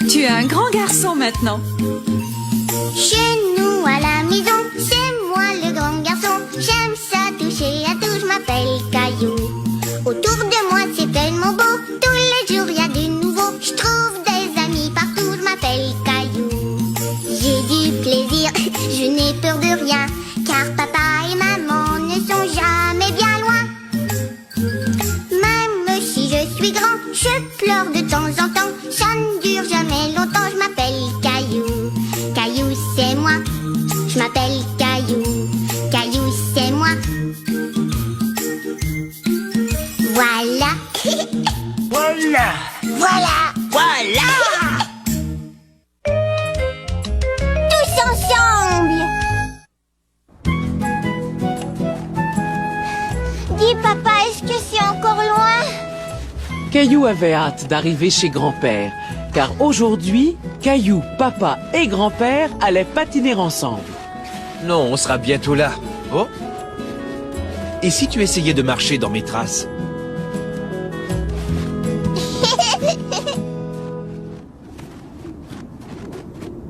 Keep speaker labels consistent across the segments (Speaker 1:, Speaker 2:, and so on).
Speaker 1: Tu es un grand garçon maintenant.
Speaker 2: Chez nous à la maison, c'est moi le grand garçon. J'aime ça toucher à tout, je m'appelle Caillou. Autour de moi c'est tellement beau, tous les jours y a du nouveau. Je trouve des amis partout, je m'appelle Caillou. J'ai du plaisir, je n'ai peur de rien, car papa et maman ne sont jamais bien loin. Même si je suis grand, je pleure de temps en temps. Ça ne dure jamais longtemps, je m'appelle Caillou. Caillou c'est moi, je m'appelle Caillou. Caillou c'est moi. Voilà.
Speaker 3: Voilà.
Speaker 2: Voilà.
Speaker 3: Voilà.
Speaker 2: Tous ensemble. Dis papa, est-ce que c'est encore loin?
Speaker 4: Caillou avait hâte d'arriver chez grand-père, car aujourd'hui, Caillou, papa et grand-père allaient patiner ensemble.
Speaker 5: Non, on sera bientôt là. Oh. Et si tu essayais de marcher dans mes traces?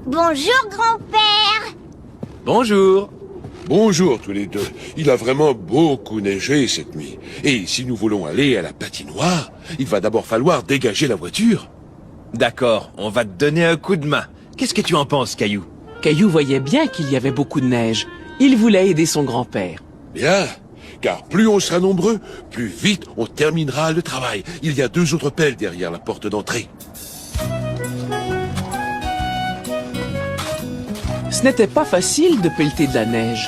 Speaker 2: Bonjour grand-père.
Speaker 5: Bonjour.
Speaker 6: Bonjour tous les deux. Il a vraiment beaucoup neigé cette nuit. Et si nous voulons aller à la patinoire, il va d'abord falloir dégager la voiture.
Speaker 5: D'accord, on va te donner un coup de main. Qu'est-ce que tu en penses, Caillou?
Speaker 4: Caillou voyait bien qu'il y avait beaucoup de neige. Il voulait aider son grand-père.
Speaker 6: Bien, car plus on sera nombreux, plus vite on terminera le travail. Il y a 2 autres pelles derrière la porte d'entrée.
Speaker 4: Ce n'était pas facile de pelleter de la neige.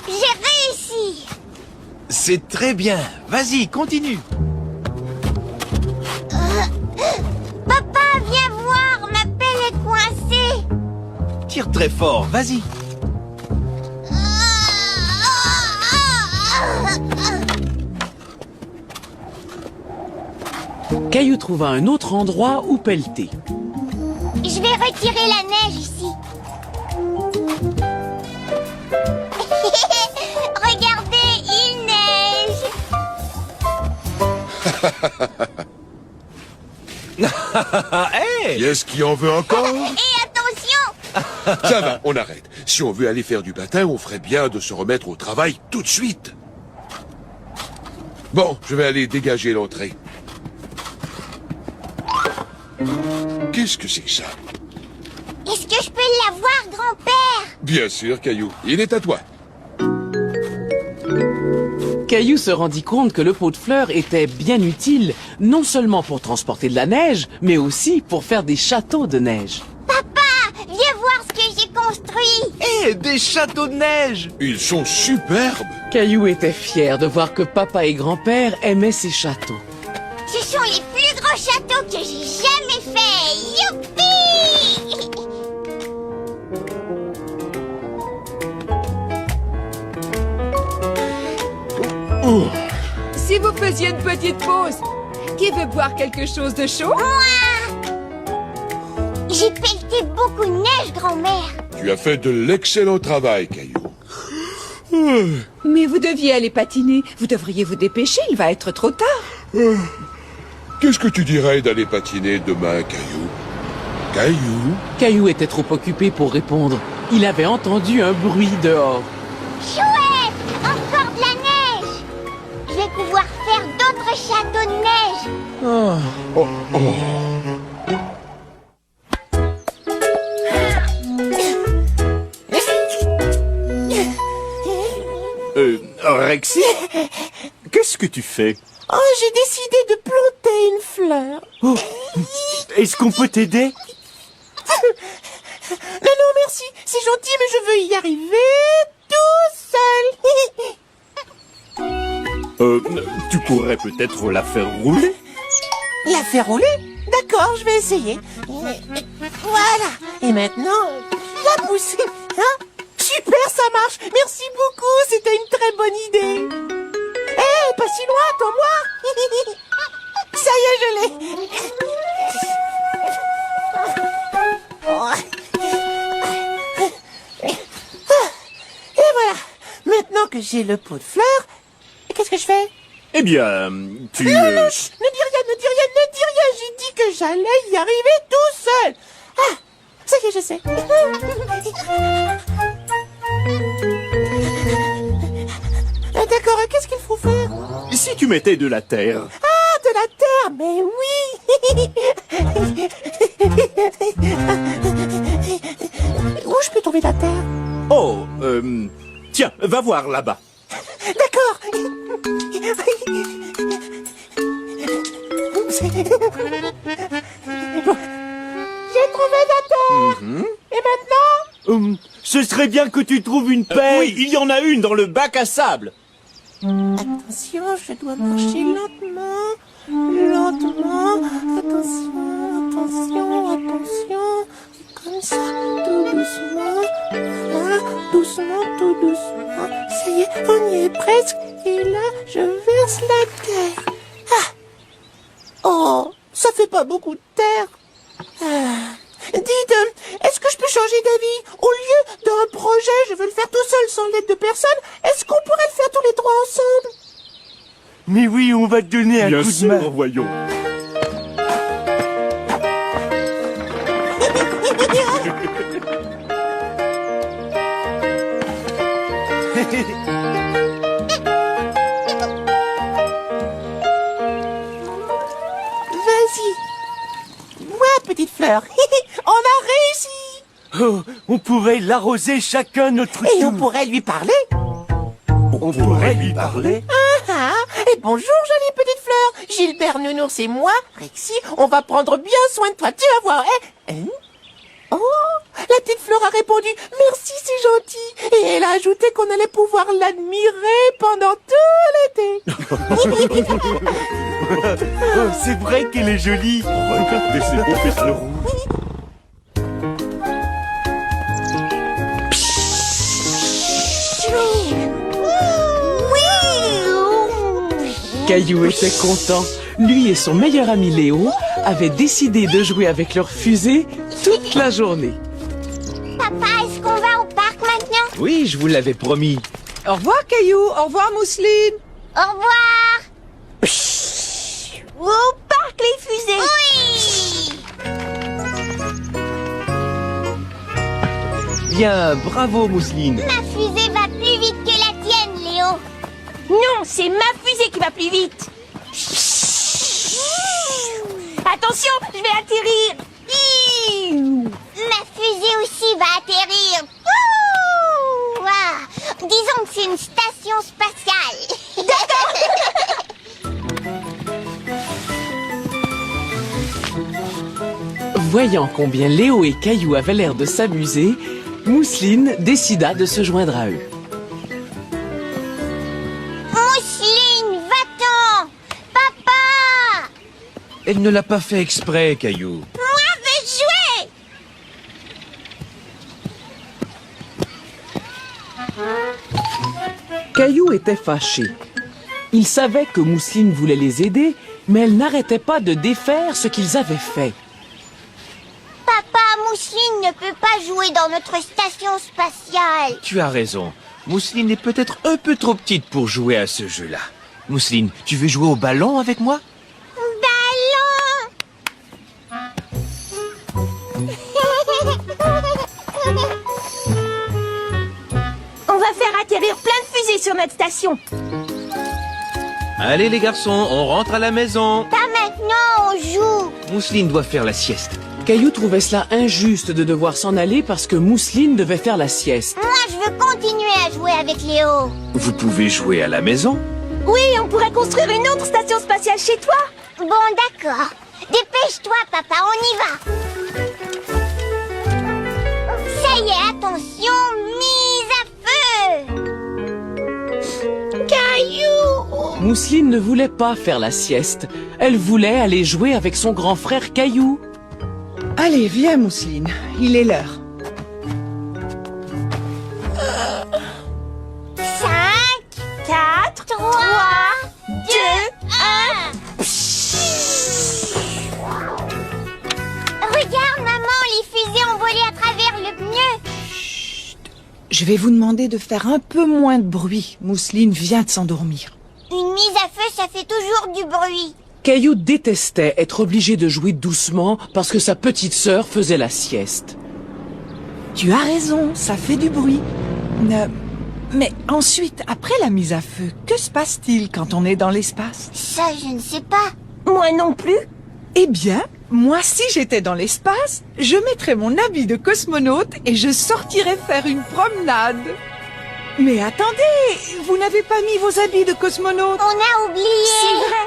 Speaker 2: J'ai réussi.
Speaker 5: C'est très bien. Vas-y, continue.
Speaker 2: Papa, viens voir, ma pelle est coincée.
Speaker 5: Tire très fort, vas-y.
Speaker 4: Caillou trouva un autre endroit où pelleter.
Speaker 2: Je vais retirer la neige ici. Regardez, il neige.
Speaker 5: Hey!
Speaker 6: Qui est-ce qui en veut encore?
Speaker 2: Et attention.
Speaker 6: Ça va, on arrête. Si on veut aller faire du patin, on ferait bien de se remettre au travail tout de suite. Bon, je vais aller dégager l'entrée. Qu'est-ce que c'est que ça?
Speaker 2: Est-ce que je peux l'avoir, grand-père?
Speaker 6: Bien sûr, Caillou. Il est à toi.
Speaker 4: Caillou se rendit compte que le pot de fleurs était bien utile, non seulement pour transporter de la neige, mais aussi pour faire des châteaux de neige.
Speaker 2: Papa, viens voir ce que j'ai construit.
Speaker 5: Eh, des châteaux de neige!
Speaker 6: Ils sont superbes.
Speaker 4: Caillou était fier de voir que papa et grand-père aimaient ces châteaux.
Speaker 2: Ce sont les plus gros châteaux que j'ai jamais faits. Youpi!
Speaker 1: Si vous faisiez une petite pause, qui veut boire quelque chose de chaud?
Speaker 2: Moi! J'ai pelleté beaucoup de neige, grand-mère.
Speaker 6: Tu as fait de l'excellent travail, Caillou.
Speaker 1: Mais vous deviez aller patiner. Vous devriez vous dépêcher, il va être trop tard.
Speaker 6: Qu'est-ce que tu dirais d'aller patiner demain, Caillou? Caillou?
Speaker 4: Caillou était trop occupé pour répondre. Il avait entendu un bruit dehors.
Speaker 2: Chouette! Encore de la neige! Je vais pouvoir faire d'autres châteaux de neige.
Speaker 6: Oh, oh.
Speaker 3: Rexy, qu'est-ce que tu fais?
Speaker 7: Oh, j'ai décidé de planter une fleur.
Speaker 3: Oh, est-ce qu'on peut t'aider?
Speaker 7: Non, merci, c'est gentil, mais je veux y arriver tout seul.
Speaker 3: Tu pourrais peut-être la faire rouler?
Speaker 7: La faire rouler? D'accord, je vais essayer. Voilà. Et maintenant, la pousser. Hein? Super, ça marche. Merci beaucoup, c'était une très bonne idée. Hé, pas si loin, attends-moi. Ça y est, je l'ai. Et voilà, maintenant que j'ai le pot de fleurs, qu'est-ce que je fais?
Speaker 3: Eh bien, tu...
Speaker 7: Chut, ne dis rien, ne dis rien, ne dis rien. J'ai dit que j'allais y arriver tout seul. Ah, ça y est, je sais. D'accord, qu'est-ce qu'il faut faire?
Speaker 3: Si tu mettais de la terre.
Speaker 7: Ah, de la terre, mais oui. Où je peux trouver de la terre?
Speaker 3: Oh, tiens, va voir là-bas.
Speaker 7: D'accord. J'ai trouvé la terre. Et maintenant?
Speaker 3: Ce serait bien que tu trouves une pelle. Oui, il y en a une dans le bac à sable.
Speaker 7: Attention, je dois marcher lentement. Lentement. Attention, attention, attention. Comme ça, tout doucement. Voilà, doucement, tout doucement. Ça y est, on y est presque. Et là, je verse la terre. Ah! Oh, ça fait pas beaucoup de terre. Ah. Dites, est-ce que je peux changer d'avis? Au lieu d'un projet, je veux le faire tout seul sans l'aide de personne. Est-ce qu'on pourrait le faire tous les trois ensemble?
Speaker 8: Mais oui, on va te donner un
Speaker 3: Bien
Speaker 8: coup de
Speaker 3: sûr,
Speaker 8: main.
Speaker 3: voyons.
Speaker 7: Vas-y. Moi, petite fleur. On a réussi.
Speaker 8: Oh, on pourrait l'arroser chacun notre tour.
Speaker 7: Et on pourrait lui parler.
Speaker 8: On pourrait lui parler.
Speaker 7: Ah, et bonjour, jolie petite fleur. Gilbert Nounours et moi, Rexy, on va prendre bien soin de toi. Tu vas voir, hein? Oh, la petite fleur a répondu « Merci, c'est gentil !» Et elle a ajouté qu'on allait pouvoir l'admirer pendant tout l'été.
Speaker 8: Oh, c'est vrai qu'elle est jolie.
Speaker 3: Regardez ces beaux pétales rouges.
Speaker 4: Caillou était content. Lui et son meilleur ami Léo avaient décidé de jouer avec leur fusée toute la journée.
Speaker 2: Papa, est-ce qu'on va au parc maintenant?
Speaker 5: Oui, je vous l'avais promis.
Speaker 1: Au revoir, Caillou. Au revoir, Mousseline.
Speaker 2: Au revoir.
Speaker 1: Au parc, les fusées.
Speaker 2: Oui.
Speaker 5: Bien, bravo Mousseline.
Speaker 2: Ma fusée va plus vite que la tienne, Léo.
Speaker 9: Non, c'est ma fusée qui va plus vite. Attention, je vais atterrir.
Speaker 2: Ma fusée aussi va atterrir. Ouh, ah, disons que c'est une station spatiale.
Speaker 4: Voyant combien Léo et Caillou avaient l'air de s'amuser, Mousseline décida de se joindre à eux.
Speaker 2: Mousseline, va-t'en. Papa,
Speaker 5: Elle ne l'a pas fait exprès, Caillou.
Speaker 2: moi veux jouer.
Speaker 4: Caillou était fâché. Il savait que Mousseline voulait les aider, mais elle n'arrêtait pas de défaire ce qu'ils avaient fait.
Speaker 2: Papa, Mousseline ne peut pas jouer dans notre station spatiale.
Speaker 5: Tu as raison. Mousseline est peut-être un peu trop petite pour jouer à ce jeu-là. Mousseline, tu veux jouer au ballon avec moi?
Speaker 9: On va faire atterrir plein de fusées sur notre station.
Speaker 5: Allez les garçons, on rentre à la maison.
Speaker 2: Pas maintenant, on joue.
Speaker 5: Mousseline doit faire la sieste.
Speaker 4: Caillou trouvait cela injuste de devoir s'en aller parce que Mousseline devait faire la sieste.
Speaker 2: Moi, je veux continuer à jouer avec Léo.
Speaker 5: Vous pouvez jouer à la maison.
Speaker 9: Oui, on pourrait construire une autre station spatiale chez toi.
Speaker 2: Bon, d'accord. Dépêche-toi, papa, on y va. Ça y est, attention, mise à feu. Caillou.
Speaker 4: Mousseline ne voulait pas faire la sieste. Elle voulait aller jouer avec son grand frère Caillou.
Speaker 1: Allez, viens, Mousseline. Il est l'heure.
Speaker 2: 5,
Speaker 9: 4,
Speaker 2: 3, 2, 1. Regarde, maman, les fusées ont volé à travers le pneu.
Speaker 1: Je vais vous demander de faire un peu moins de bruit. Mousseline vient de s'endormir.
Speaker 2: Une mise à feu, ça fait toujours du bruit.
Speaker 4: Caillou détestait être obligé de jouer doucement parce que sa petite sœur faisait la sieste.
Speaker 1: Tu as raison, ça fait du bruit. Mais ensuite, après la mise à feu, que se passe-t-il quand on est dans l'espace?
Speaker 2: Ça, je ne sais pas.
Speaker 9: Moi non plus.
Speaker 1: Eh bien, moi, si j'étais dans l'espace, je mettrais mon habit de cosmonaute et je sortirais faire une promenade. Mais attendez, vous n'avez pas mis vos habits de cosmonaute?
Speaker 2: On a oublié.
Speaker 9: C'est vrai.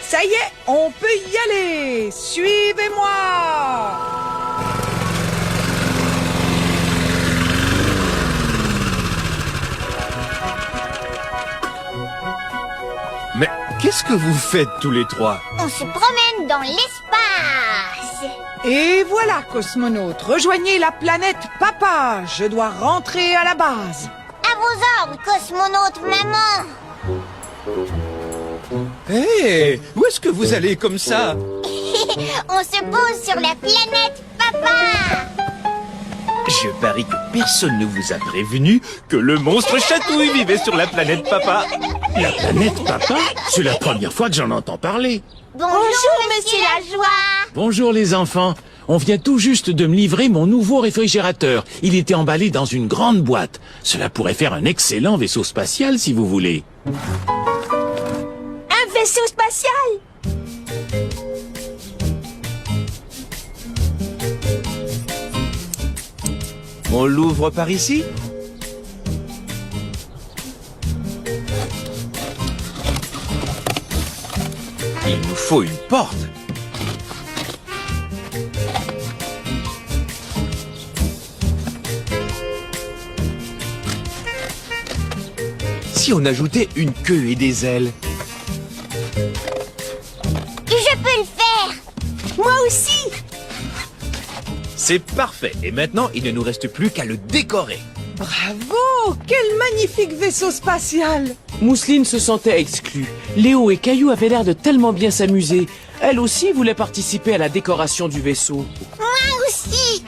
Speaker 1: Ça y est, on peut y aller. Suivez-moi.
Speaker 5: Mais qu'est-ce que vous faites tous les trois?
Speaker 2: On se promène dans l'espace.
Speaker 1: Et voilà, cosmonaute, rejoignez la planète Papa. Je dois rentrer à la base.
Speaker 2: À vos ordres, cosmonaute maman.
Speaker 5: Hé, où est-ce que vous allez comme ça?
Speaker 2: On se pose sur la planète Papa.
Speaker 5: Je parie que personne ne vous a prévenu que le monstre chatouille vivait sur la planète Papa.
Speaker 10: La planète Papa? C'est la première fois que j'en entends parler.
Speaker 2: Bonjour, monsieur Lajoie.
Speaker 10: Bonjour les enfants. On vient tout juste de me livrer mon nouveau réfrigérateur. Il était emballé dans une grande boîte. Cela pourrait faire un excellent vaisseau spatial si vous voulez.
Speaker 9: Un vaisseau spatial.
Speaker 5: On l'ouvre par ici? Il nous faut une porte. Si on ajoutait une queue et des ailes?
Speaker 2: Je peux le faire.
Speaker 9: Moi aussi.
Speaker 5: C'est parfait. Et maintenant, il ne nous reste plus qu'à le décorer.
Speaker 1: Bravo! Quel magnifique vaisseau spatial!
Speaker 4: Mousseline se sentait exclue. Léo et Caillou avaient l'air de tellement bien s'amuser. Elle aussi voulait participer à la décoration du vaisseau.
Speaker 2: Moi aussi.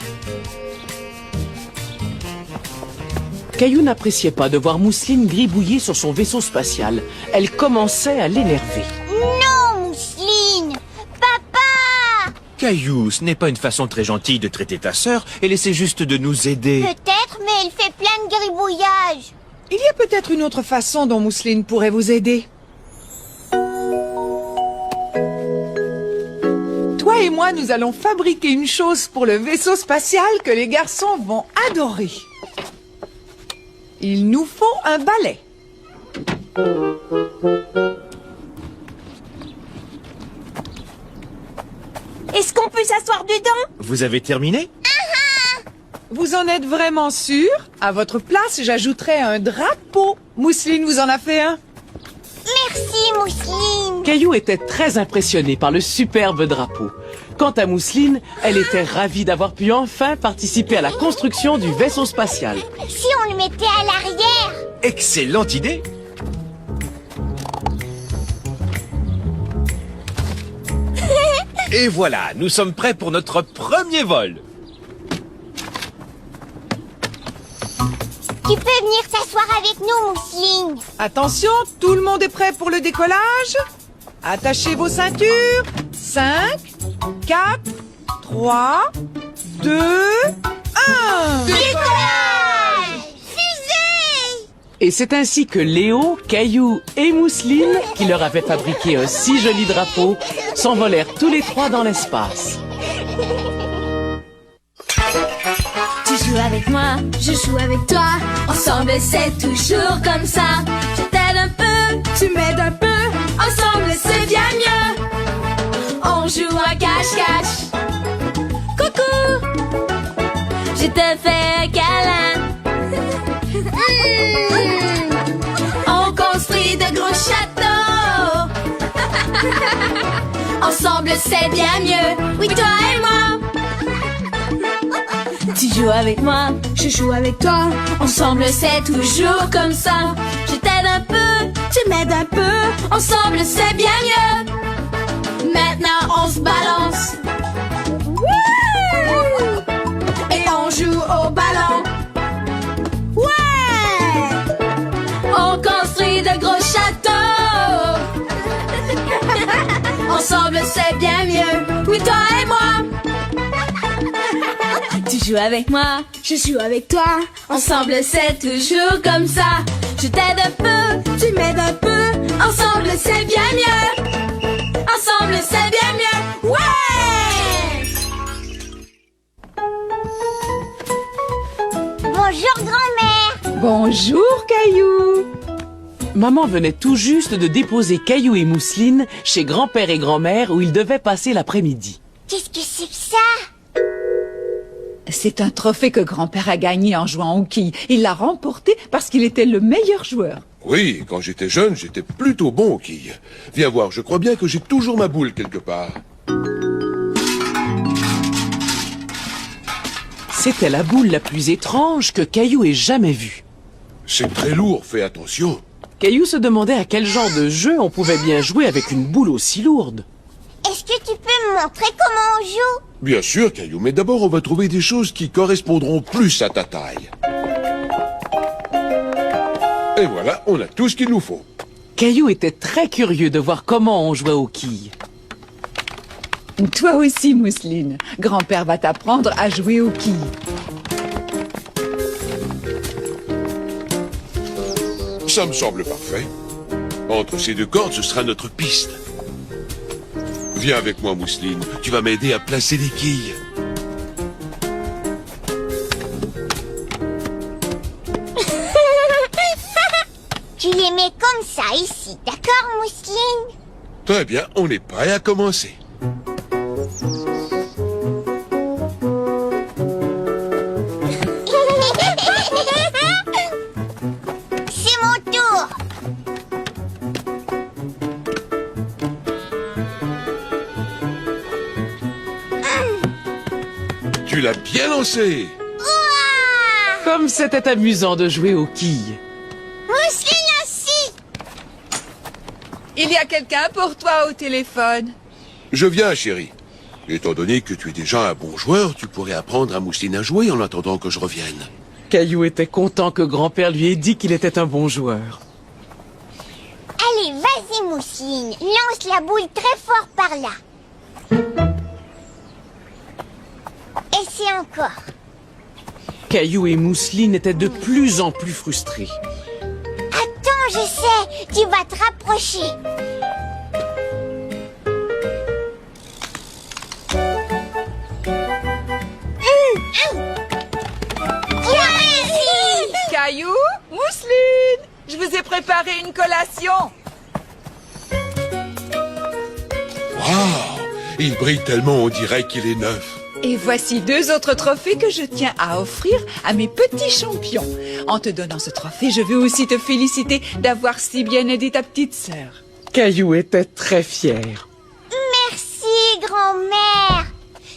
Speaker 4: Caillou n'appréciait pas de voir Mousseline gribouiller sur son vaisseau spatial. Elle commençait à l'énerver.
Speaker 2: Non, Mousseline. Papa.
Speaker 5: Caillou, ce n'est pas une façon très gentille de traiter ta sœur. Elle essaie juste de nous aider.
Speaker 2: Peut-être, mais elle fait plein de gribouillages.
Speaker 1: Il y a peut-être une autre façon dont Mousseline pourrait vous aider. Toi et moi, nous allons fabriquer une chose pour le vaisseau spatial que les garçons vont adorer. Il nous faut un balai.
Speaker 9: Est-ce qu'on peut s'asseoir dedans?
Speaker 5: Vous avez terminé?
Speaker 1: Vous en êtes vraiment sûr? À votre place, j'ajouterais un drapeau. Mousseline vous en a fait un?
Speaker 2: Merci, Mousseline.
Speaker 4: Caillou était très impressionné par le superbe drapeau. Quant à Mousseline, elle était ravie d'avoir pu enfin participer à la construction du vaisseau spatial.
Speaker 2: Si on le mettait à l'arrière.
Speaker 5: Excellente idée! Et voilà, nous sommes prêts pour notre premier vol.
Speaker 2: Tu peux venir t'asseoir avec nous, Mousseline.
Speaker 1: Attention, tout le monde est prêt pour le décollage? Attachez vos ceintures. 5, 4, 3, 2, 1.
Speaker 2: Décollage! Fusée!
Speaker 4: Et c'est ainsi que Léo, Caillou et Mousseline, qui leur avaient fabriqué un si joli drapeau, s'envolèrent tous les trois dans l'espace.
Speaker 9: Tu joues avec moi, je joue avec toi. Ensemble c'est toujours comme ça. Je t'aide un peu, tu m'aides un peu. Ensemble c'est bien mieux. On joue à cache-cache. Coucou, je te fais un câlin. On construit de gros châteaux. Ensemble c'est bien mieux. Oui, toi et moi. Tu joues avec moi, je joue avec toi. Ensemble c'est toujours comme ça. Je t'aide un peu, tu m'aides un peu. Ensemble c'est bien mieux. Maintenant on se balance. Wouh! Et on joue au ballon. ensemble c'est bien mieux. Oui, toi et moi. Tu joues avec moi, je joue avec toi. Ensemble c'est toujours comme ça. Je t'aide un peu, tu m'aides un peu. Ensemble c'est bien mieux. Ensemble c'est bien mieux. Ouais!
Speaker 2: Bonjour, grand-mère.
Speaker 1: Bonjour, Caillou.
Speaker 4: Maman venait tout juste de déposer Caillou et Mousseline chez grand-père et grand-mère où ils devaient passer l'après-midi.
Speaker 2: Qu'est-ce que c'est que ça?
Speaker 1: C'est un trophée que grand-père a gagné en jouant aux quilles. Il l'a remporté parce qu'il était le meilleur joueur.
Speaker 6: Oui, quand j'étais jeune, j'étais plutôt bon aux quilles. Viens voir, je crois bien que j'ai toujours ma boule quelque part.
Speaker 4: C'était la boule la plus étrange que Caillou ait jamais vue.
Speaker 6: C'est très lourd, fais attention.
Speaker 4: Caillou se demandait à quel genre de jeu on pouvait bien jouer avec une boule aussi lourde.
Speaker 2: Est-ce que tu peux me montrer comment on joue?
Speaker 6: Bien sûr, Caillou, mais d'abord on va trouver des choses qui correspondront plus à ta taille. Et voilà, on a tout ce qu'il nous faut.
Speaker 4: Caillou était très curieux de voir comment on jouait aux quilles.
Speaker 1: Toi aussi, Mousseline. Grand-père va t'apprendre à jouer aux quilles.
Speaker 6: Ça me semble parfait. Entre ces deux cordes, ce sera notre piste. Viens avec moi, Mousseline. Tu vas m'aider à placer les quilles.
Speaker 2: Tu les mets comme ça ici, d'accord, Mousseline?
Speaker 6: Très bien, on est prêt à commencer.
Speaker 2: C'est mon tour.
Speaker 6: Tu l'as bien lancé.
Speaker 2: Ouah!
Speaker 4: Comme c'était amusant de jouer aux quilles.
Speaker 2: Mousseline aussi.
Speaker 1: Il y a quelqu'un pour toi au téléphone.
Speaker 6: Je viens, chérie. Étant donné que tu es déjà un bon joueur, tu pourrais apprendre à Mousseline à jouer en attendant que je revienne.
Speaker 4: Caillou était content que grand-père lui ait dit qu'il était un bon joueur.
Speaker 2: Allez, vas-y, Mousseline. Lance la boule très fort par là. Essaie encore.
Speaker 4: Caillou et Mousseline étaient de plus en plus frustrés.
Speaker 2: Attends, je sais. Tu vas te rapprocher. Tu as réussi!
Speaker 1: Caillou, Mousseline, je vous ai préparé une collation.
Speaker 6: Waouh! Il brille tellement, on dirait qu'il est neuf.
Speaker 1: Et voici 2 autres trophées que je tiens à offrir à mes petits champions. En te donnant ce trophée, je veux aussi te féliciter d'avoir si bien aidé ta petite sœur.
Speaker 4: Caillou était très fier.
Speaker 2: Merci, grand-mère.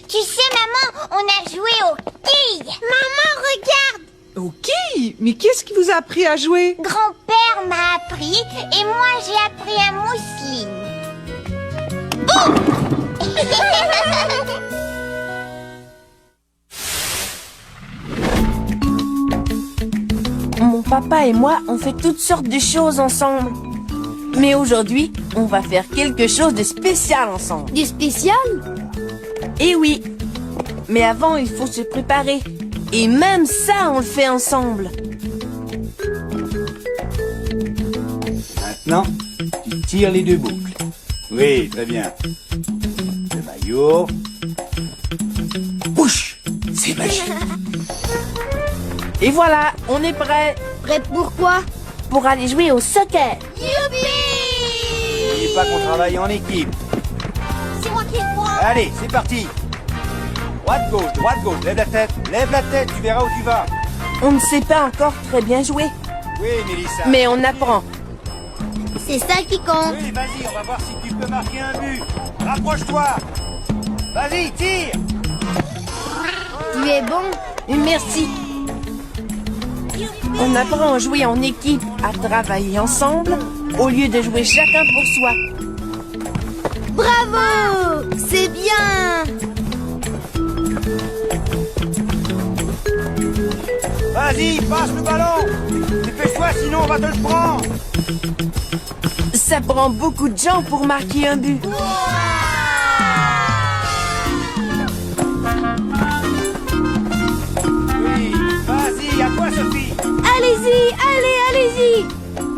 Speaker 2: Tu sais, maman, on a joué aux quilles. Maman, regarde.
Speaker 1: Aux quilles? Mais qu'est-ce qui vous a appris à jouer?
Speaker 2: Grand-père m'a appris et moi j'ai appris à Mousseline.
Speaker 7: Mon papa et moi, on fait toutes sortes de choses ensemble. Mais aujourd'hui, on va faire quelque chose de spécial ensemble.
Speaker 9: Du spécial?
Speaker 7: Eh oui. Mais avant, il faut se préparer. Et même ça, on le fait ensemble.
Speaker 8: Maintenant, tu tires les 2 boucles. Oui, très bien. Le maillot. Bouche! C'est magique.
Speaker 7: Et voilà, on est prêt
Speaker 9: Prêt pour quoi?
Speaker 7: pour aller jouer au soccer.
Speaker 8: N'oubliez pas qu'on travaille en équipe.
Speaker 2: C'est moi qui le prends.
Speaker 8: Allez, c'est parti. Droite, gauche, lève la tête, tu verras où tu vas.
Speaker 7: On ne sait pas encore très bien jouer,
Speaker 8: Oui, Mélissa.
Speaker 7: mais on apprend.
Speaker 9: C'est ça qui compte.
Speaker 8: Oui, vas-y, on va voir si tu peux marquer un but. Rapproche-toi. Vas-y, tire.
Speaker 9: Tu es bon.
Speaker 7: Merci. On apprend à jouer en équipe, à travailler ensemble, au lieu de jouer chacun pour soi.
Speaker 9: Bravo! C'est bien!
Speaker 8: Vas-y, passe le ballon. Dépêche-toi, sinon on va te le prendre.
Speaker 7: Ça prend beaucoup de gens pour marquer un but.
Speaker 2: Ouah!
Speaker 9: Allez-y, allez-y.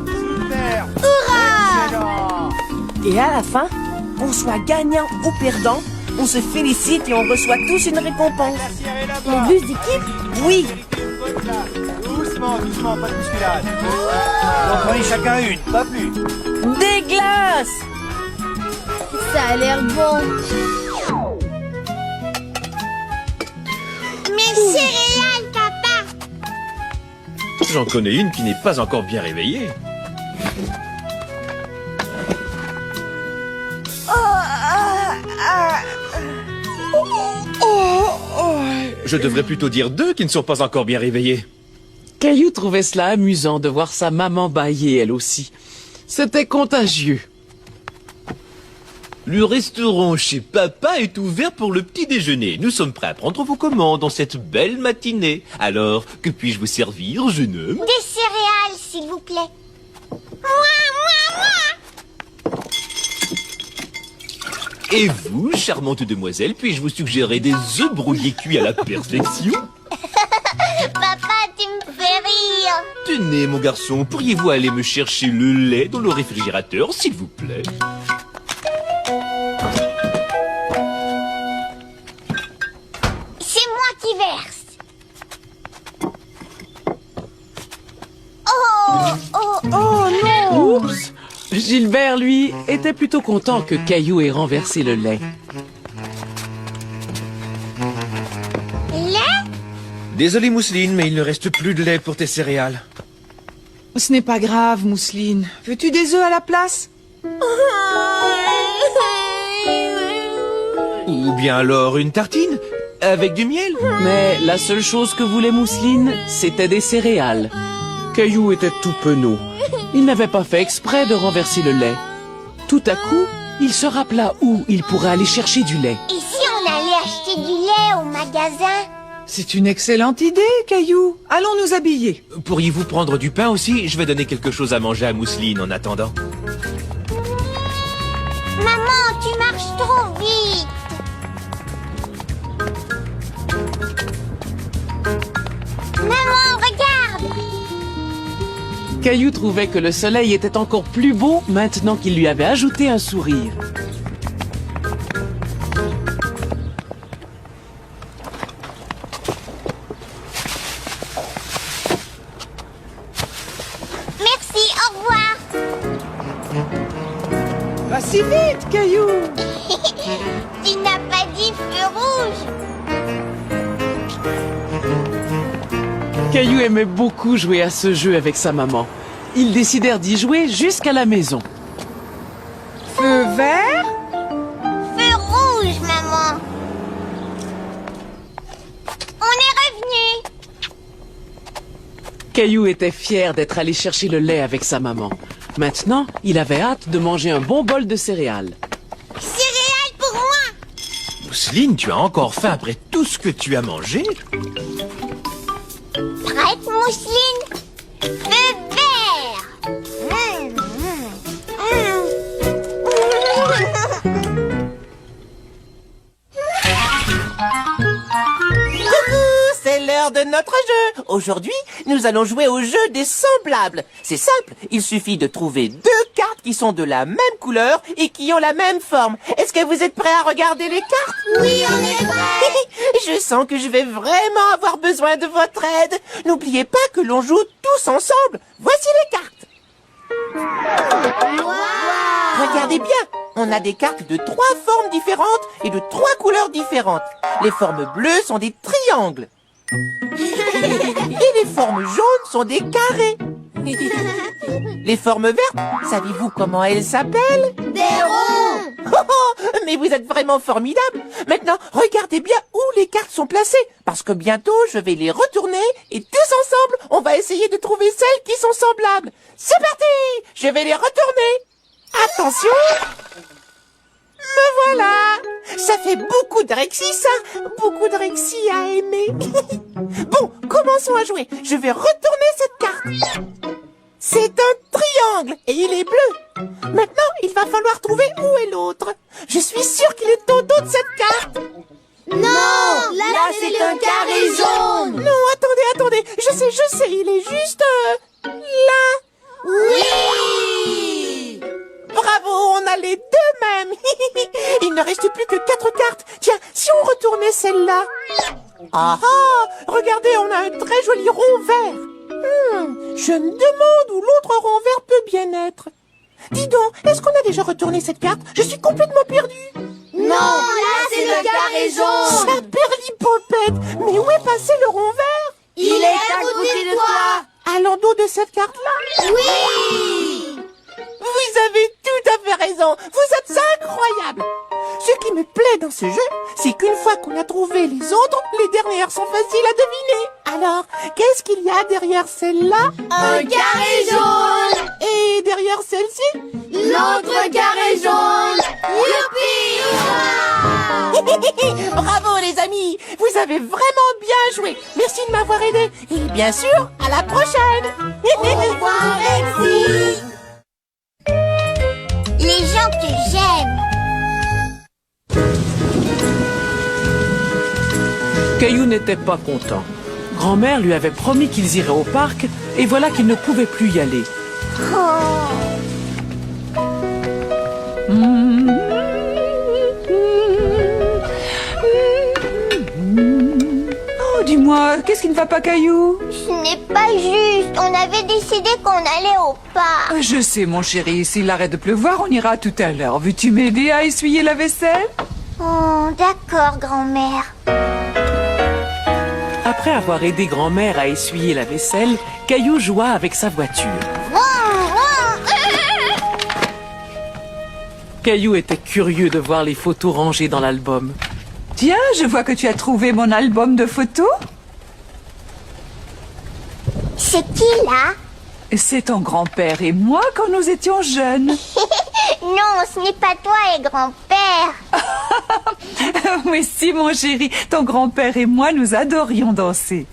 Speaker 8: Super.
Speaker 9: Hurrah!
Speaker 8: Excellent.
Speaker 7: Et à la fin, qu'on soit gagnant ou perdant, on se félicite et on reçoit tous une récompense.
Speaker 8: Glacière est
Speaker 9: La
Speaker 8: là-bas.
Speaker 9: buse d'équipe?
Speaker 7: Oui.
Speaker 8: Doucement, doucement, pas de bousculade. On en lit chacun une, pas plus.
Speaker 7: Des glaces.
Speaker 9: Ça a l'air bon.
Speaker 2: Mes céréales, papa.
Speaker 5: J'en connais une qui n'est pas encore bien réveillée. Je devrais plutôt dire deux qui ne sont pas encore bien réveillés.
Speaker 4: Caillou trouvait cela amusant de voir sa maman bâiller elle aussi. C'était contagieux.
Speaker 5: Le restaurant chez Papa est ouvert pour le petit déjeuner. Nous sommes prêts à prendre vos commandes en cette belle matinée. Alors, que puis-je vous servir, jeune homme?
Speaker 2: Des céréales, s'il vous plaît.
Speaker 5: Et vous, charmante demoiselle, puis-je vous suggérer des œufs brouillés cuits à la perfection?
Speaker 2: Papa, tu me fais rire.
Speaker 5: Tenez, mon garçon, pourriez-vous aller me chercher le lait dans le réfrigérateur, s'il vous plaît?
Speaker 2: C'est moi qui verse. Oh non.
Speaker 4: Oups! Gilbert, lui, était plutôt content que Caillou ait renversé le lait.
Speaker 2: Lait?
Speaker 5: Désolé, Mousseline, mais il ne reste plus de lait pour tes céréales.
Speaker 1: Ce n'est pas grave, Mousseline. Veux-tu des œufs à la place?
Speaker 5: Ou bien alors une tartine avec du miel?
Speaker 4: Mais la seule chose que voulait Mousseline, c'était des céréales. Caillou était tout penaud. Il n'avait pas fait exprès de renverser le lait. Tout à coup, il se rappela où il pourrait aller chercher du lait.
Speaker 2: Et si on allait acheter du lait au magasin?
Speaker 1: C'est une excellente idée, Caillou. Allons nous habiller.
Speaker 5: Pourriez-vous prendre du pain aussi? Je vais donner quelque chose à manger à Mousseline en attendant.
Speaker 2: Maman, tu marches trop vite. Maman, regarde.
Speaker 4: Caillou trouvait que le soleil était encore plus beau maintenant qu'il lui avait ajouté un sourire.
Speaker 2: Merci, au revoir.
Speaker 1: Pas si vite, Caillou.
Speaker 2: Tu n'as pas dit feu rouge.
Speaker 4: Caillou aimait beaucoup jouer à ce jeu avec sa maman. Ils décidèrent d'y jouer jusqu'à la maison.
Speaker 1: Feu vert?
Speaker 2: Feu rouge, maman. On est revenu.
Speaker 4: Caillou était fier d'être allé chercher le lait avec sa maman. Maintenant, il avait hâte de manger un bon bol de céréales.
Speaker 2: Céréales pour moi.
Speaker 5: Mousseline, tu as encore faim après tout ce que tu as mangé?
Speaker 2: Prête, Mousseline? Feu vert.
Speaker 7: Coucou, c'est l'heure de notre jeu. Aujourd'hui, nous allons jouer au jeu des semblables. C'est simple, il suffit de trouver deux cartes qui sont de la même couleur et qui ont la même forme. Est-ce que vous êtes prêts à regarder les cartes?
Speaker 2: Oui, on est prêts.
Speaker 7: Je sens que je vais vraiment avoir besoin de votre aide. N'oubliez pas que l'on joue tous ensemble. Voici les cartes. Regardez bien, on a des cartes de 3 formes différentes et de 3 couleurs différentes. Les formes bleues sont des triangles. Et les formes jaunes sont des carrés. Les formes vertes, savez-vous comment elles s'appellent?
Speaker 2: Des ronds.
Speaker 7: Oh, mais vous êtes vraiment formidable. Maintenant, regardez bien où les cartes sont placées, parce que bientôt, je vais les retourner et tous ensemble, on va essayer de trouver celles qui sont semblables. C'est parti! Je vais les retourner. Attention! Me voilà! Ça fait beaucoup de Rexy, ça! Beaucoup de Rexy à aimer. Bon, commençons à jouer. Je vais retourner cette carte. C'est un triangle et il est bleu. Maintenant, il va falloir trouver où est l'autre. Je suis sûre qu'il est au dos de cette carte.
Speaker 9: Non, là c'est un carré jaune.
Speaker 7: Non, attendez, je sais, il est juste... là.
Speaker 9: Oui.
Speaker 7: Bravo, on a les deux mêmes. Il ne reste plus que 4 cartes. Tiens, si on retournait celle-là. Ah ah, regardez, on a un très joli rond vert. Je me demande où l'autre rond vert peut bien être. Dis donc, est-ce qu'on a déjà retourné cette carte? Je suis complètement perdue.
Speaker 9: Non, là c'est le carré jaune.
Speaker 7: Sa perlipopette. Mais où est passé le rond vert?
Speaker 9: Il est à côté de toi.
Speaker 7: À l'endos de cette carte-là?
Speaker 9: Oui.
Speaker 7: Vous avez tout à fait raison. Vous êtes incroyable. Ce qui me plaît dans ce jeu, c'est qu'une fois qu'on a trouvé les autres, les dernières sont faciles à deviner. Alors, qu'est-ce qu'il y a derrière celle-là?
Speaker 9: Un carré jaune.
Speaker 7: Et derrière celle-ci?
Speaker 9: L'autre carré jaune. Youpi.
Speaker 7: Bravo les amis, vous avez vraiment bien joué. Merci de m'avoir aidé. Et bien sûr, à la prochaine.
Speaker 9: Au revoir, Lexi.
Speaker 2: Les gens que j'aime.
Speaker 4: Caillou n'était pas content. Grand-mère lui avait promis qu'ils iraient au parc, et voilà qu'il ne pouvait plus y aller.
Speaker 1: Oh, dis-moi, qu'est-ce qui ne va pas, Caillou?
Speaker 2: Ce n'est pas juste. On avait décidé qu'on allait au parc.
Speaker 1: Je sais, mon chéri, s'il arrête de pleuvoir, on ira tout à l'heure. Veux-tu m'aider à essuyer la vaisselle?
Speaker 2: Oh, d'accord, grand-mère.
Speaker 4: Après avoir aidé grand-mère à essuyer la vaisselle, Caillou joua avec sa voiture. Caillou était curieux de voir les photos rangées dans l'album.
Speaker 1: Tiens, je vois que tu as trouvé mon album de photos.
Speaker 2: C'est qui, là?
Speaker 1: C'est ton grand-père et moi quand nous étions jeunes.
Speaker 2: Non, ce n'est pas toi et grand-père.
Speaker 1: Oui, si, mon chéri, ton grand-père et moi, nous adorions danser.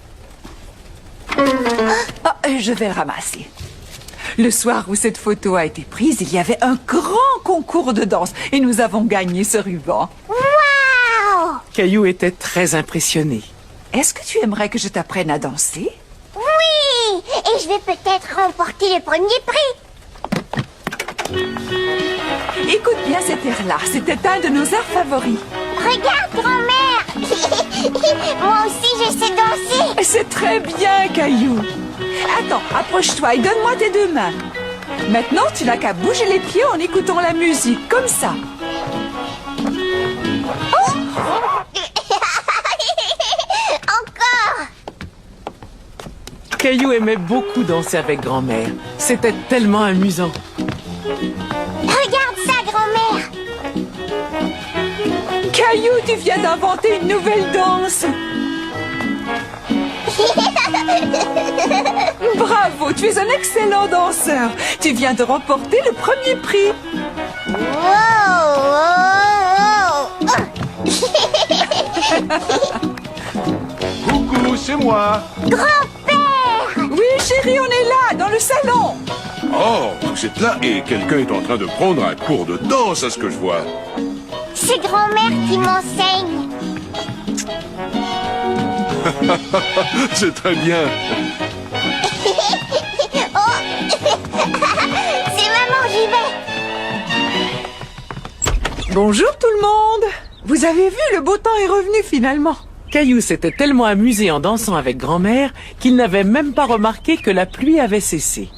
Speaker 1: Je vais le ramasser. Le soir où cette photo a été prise, il y avait un grand concours de danse et nous avons gagné ce ruban.
Speaker 2: Waouh!
Speaker 4: Caillou était très impressionné.
Speaker 1: Est-ce que tu aimerais que je t'apprenne à danser?
Speaker 2: Oui! Et je vais peut-être remporter le premier prix.
Speaker 1: Écoute bien cet air-là, c'était un de nos arts favoris.
Speaker 2: Regarde, grand-mère! Moi aussi, je sais danser.
Speaker 1: C'est très bien, Caillou. Attends, approche-toi et donne-moi tes deux mains. Maintenant, tu n'as qu'à bouger les pieds en écoutant la musique, comme ça.
Speaker 2: Encore!
Speaker 4: Caillou aimait beaucoup danser avec grand-mère. C'était tellement amusant.
Speaker 2: Regarde ça, grand-mère!
Speaker 1: Caillou, tu viens d'inventer une nouvelle danse. Bravo, tu es un excellent danseur. Tu viens de remporter le premier prix.
Speaker 6: Coucou, c'est moi.
Speaker 1: Oui, chérie, on est là, dans le salon.
Speaker 6: Oh, vous êtes là et quelqu'un est en train de prendre un cours de danse à ce que je vois.
Speaker 2: C'est grand-mère qui m'enseigne.
Speaker 6: C'est très bien.
Speaker 2: C'est maman, j'y vais.
Speaker 1: Bonjour tout le monde. Vous avez vu, le beau temps est revenu finalement.
Speaker 4: Caillou s'était tellement amusé en dansant avec grand-mère qu'il n'avait même pas remarqué que la pluie avait cessé.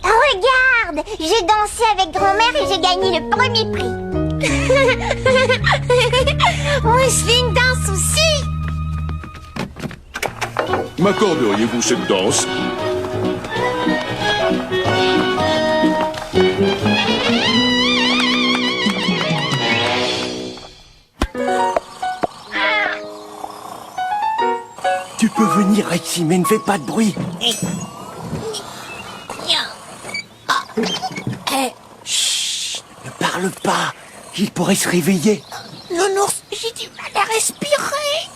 Speaker 2: Regarde, j'ai dansé avec grand-mère et j'ai gagné le premier prix. Mousseline danse aussi.
Speaker 6: M'accorderiez-vous cette danse?
Speaker 7: Tu peux venir ici, mais ne fais pas de bruit. Chut, ne parle pas. Il pourrait se réveiller. Nounours, j'ai du mal à respirer.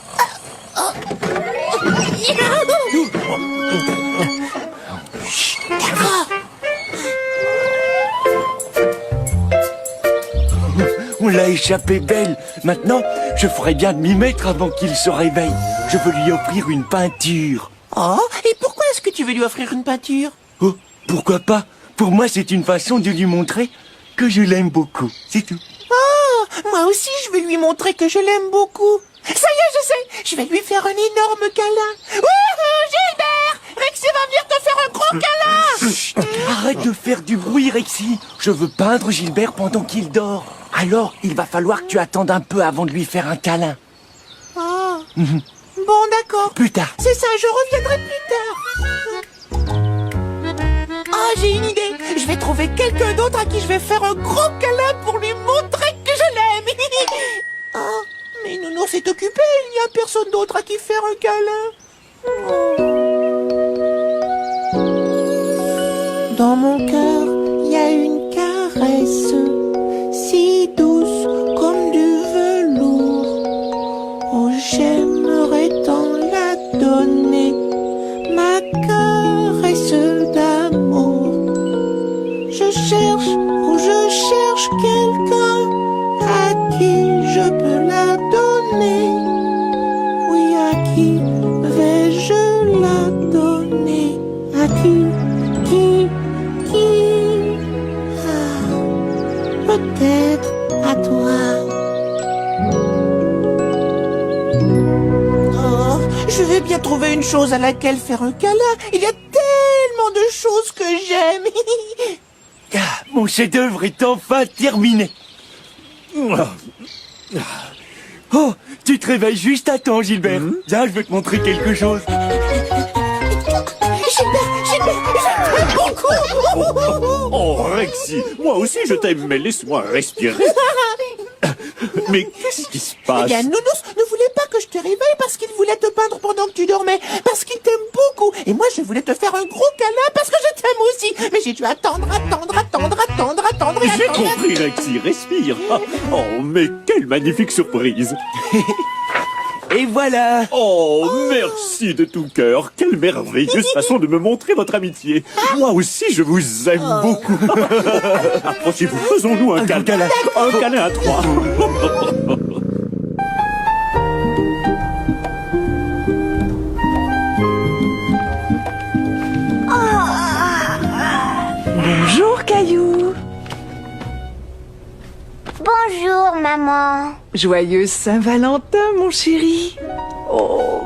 Speaker 7: Chut, d'accord. On l'a échappé belle. Maintenant,
Speaker 11: je ferais bien de m'y mettre avant qu'il se réveille. Je veux lui offrir une peinture.
Speaker 7: Oh, et pourquoi est-ce que tu veux lui offrir une peinture?
Speaker 11: Oh, pourquoi pas? Pour moi, c'est une façon de lui montrer que je l'aime beaucoup. C'est tout.
Speaker 7: Oh, moi aussi, je vais lui montrer que je l'aime beaucoup. Ça y est, je sais, je vais lui faire un énorme câlin. Wouhou, Gilbert! Rexy va venir te faire un gros câlin!
Speaker 11: Chut, arrête de faire du bruit, Rexy. Je veux peindre Gilbert pendant qu'il dort. Alors, il va falloir que tu attendes un peu avant de lui faire un câlin.
Speaker 7: Oh. Bon, d'accord.
Speaker 11: Plus tard.
Speaker 7: C'est ça, je reviendrai plus tard. Oh, j'ai une idée. Je vais trouver quelqu'un d'autre à qui je vais faire un gros câlin pour lui montrer que je l'aime. Oh, mais Nounours est occupé. Il n'y a personne d'autre à qui faire un câlin. Dans mon cœur, il y a une caresse si douce comme du velours. Oh, j'aimerais tant la donner, ma caresse d'amour. Je cherche quelqu'un à qui je peux la donner. Oui, à qui vais-je la donner? À qui? Ah, peut-être à toi. Oh, je vais bien trouver une chose à laquelle faire un câlin. Il y a tellement de choses que j'aime.
Speaker 11: Ah, mon chef-d'œuvre est enfin terminé. Oh, tu te réveilles juste à temps, Gilbert. Viens, je vais te montrer quelque chose.
Speaker 7: Gilbert, je t'aime beaucoup.
Speaker 3: Oh, Rexy, moi aussi je t'aime, mais laisse-moi respirer. Mais qu'est-ce qui se
Speaker 7: Eh
Speaker 3: passe?
Speaker 7: bien, Nounours ne voulait pas que je te réveille parce qu'il voulait te peindre pendant que tu dormais, parce qu'il t'aime beaucoup. Et moi, je voulais te faire un gros câlin parce que je t'aime aussi. Mais j'ai dû attendre.
Speaker 3: J'ai compris, Rexy, respire. Oh, mais quelle magnifique surprise.
Speaker 11: Et voilà.
Speaker 3: Oh, merci de tout cœur. Quelle merveilleuse façon de me montrer votre amitié. Moi aussi, je vous aime beaucoup. Approchez-vous, faisons-nous un câlin. Un câlin à trois.
Speaker 1: Bonjour, Caillou.
Speaker 2: Bonjour, maman.
Speaker 1: Joyeuse Saint-Valentin, mon chéri. Oh,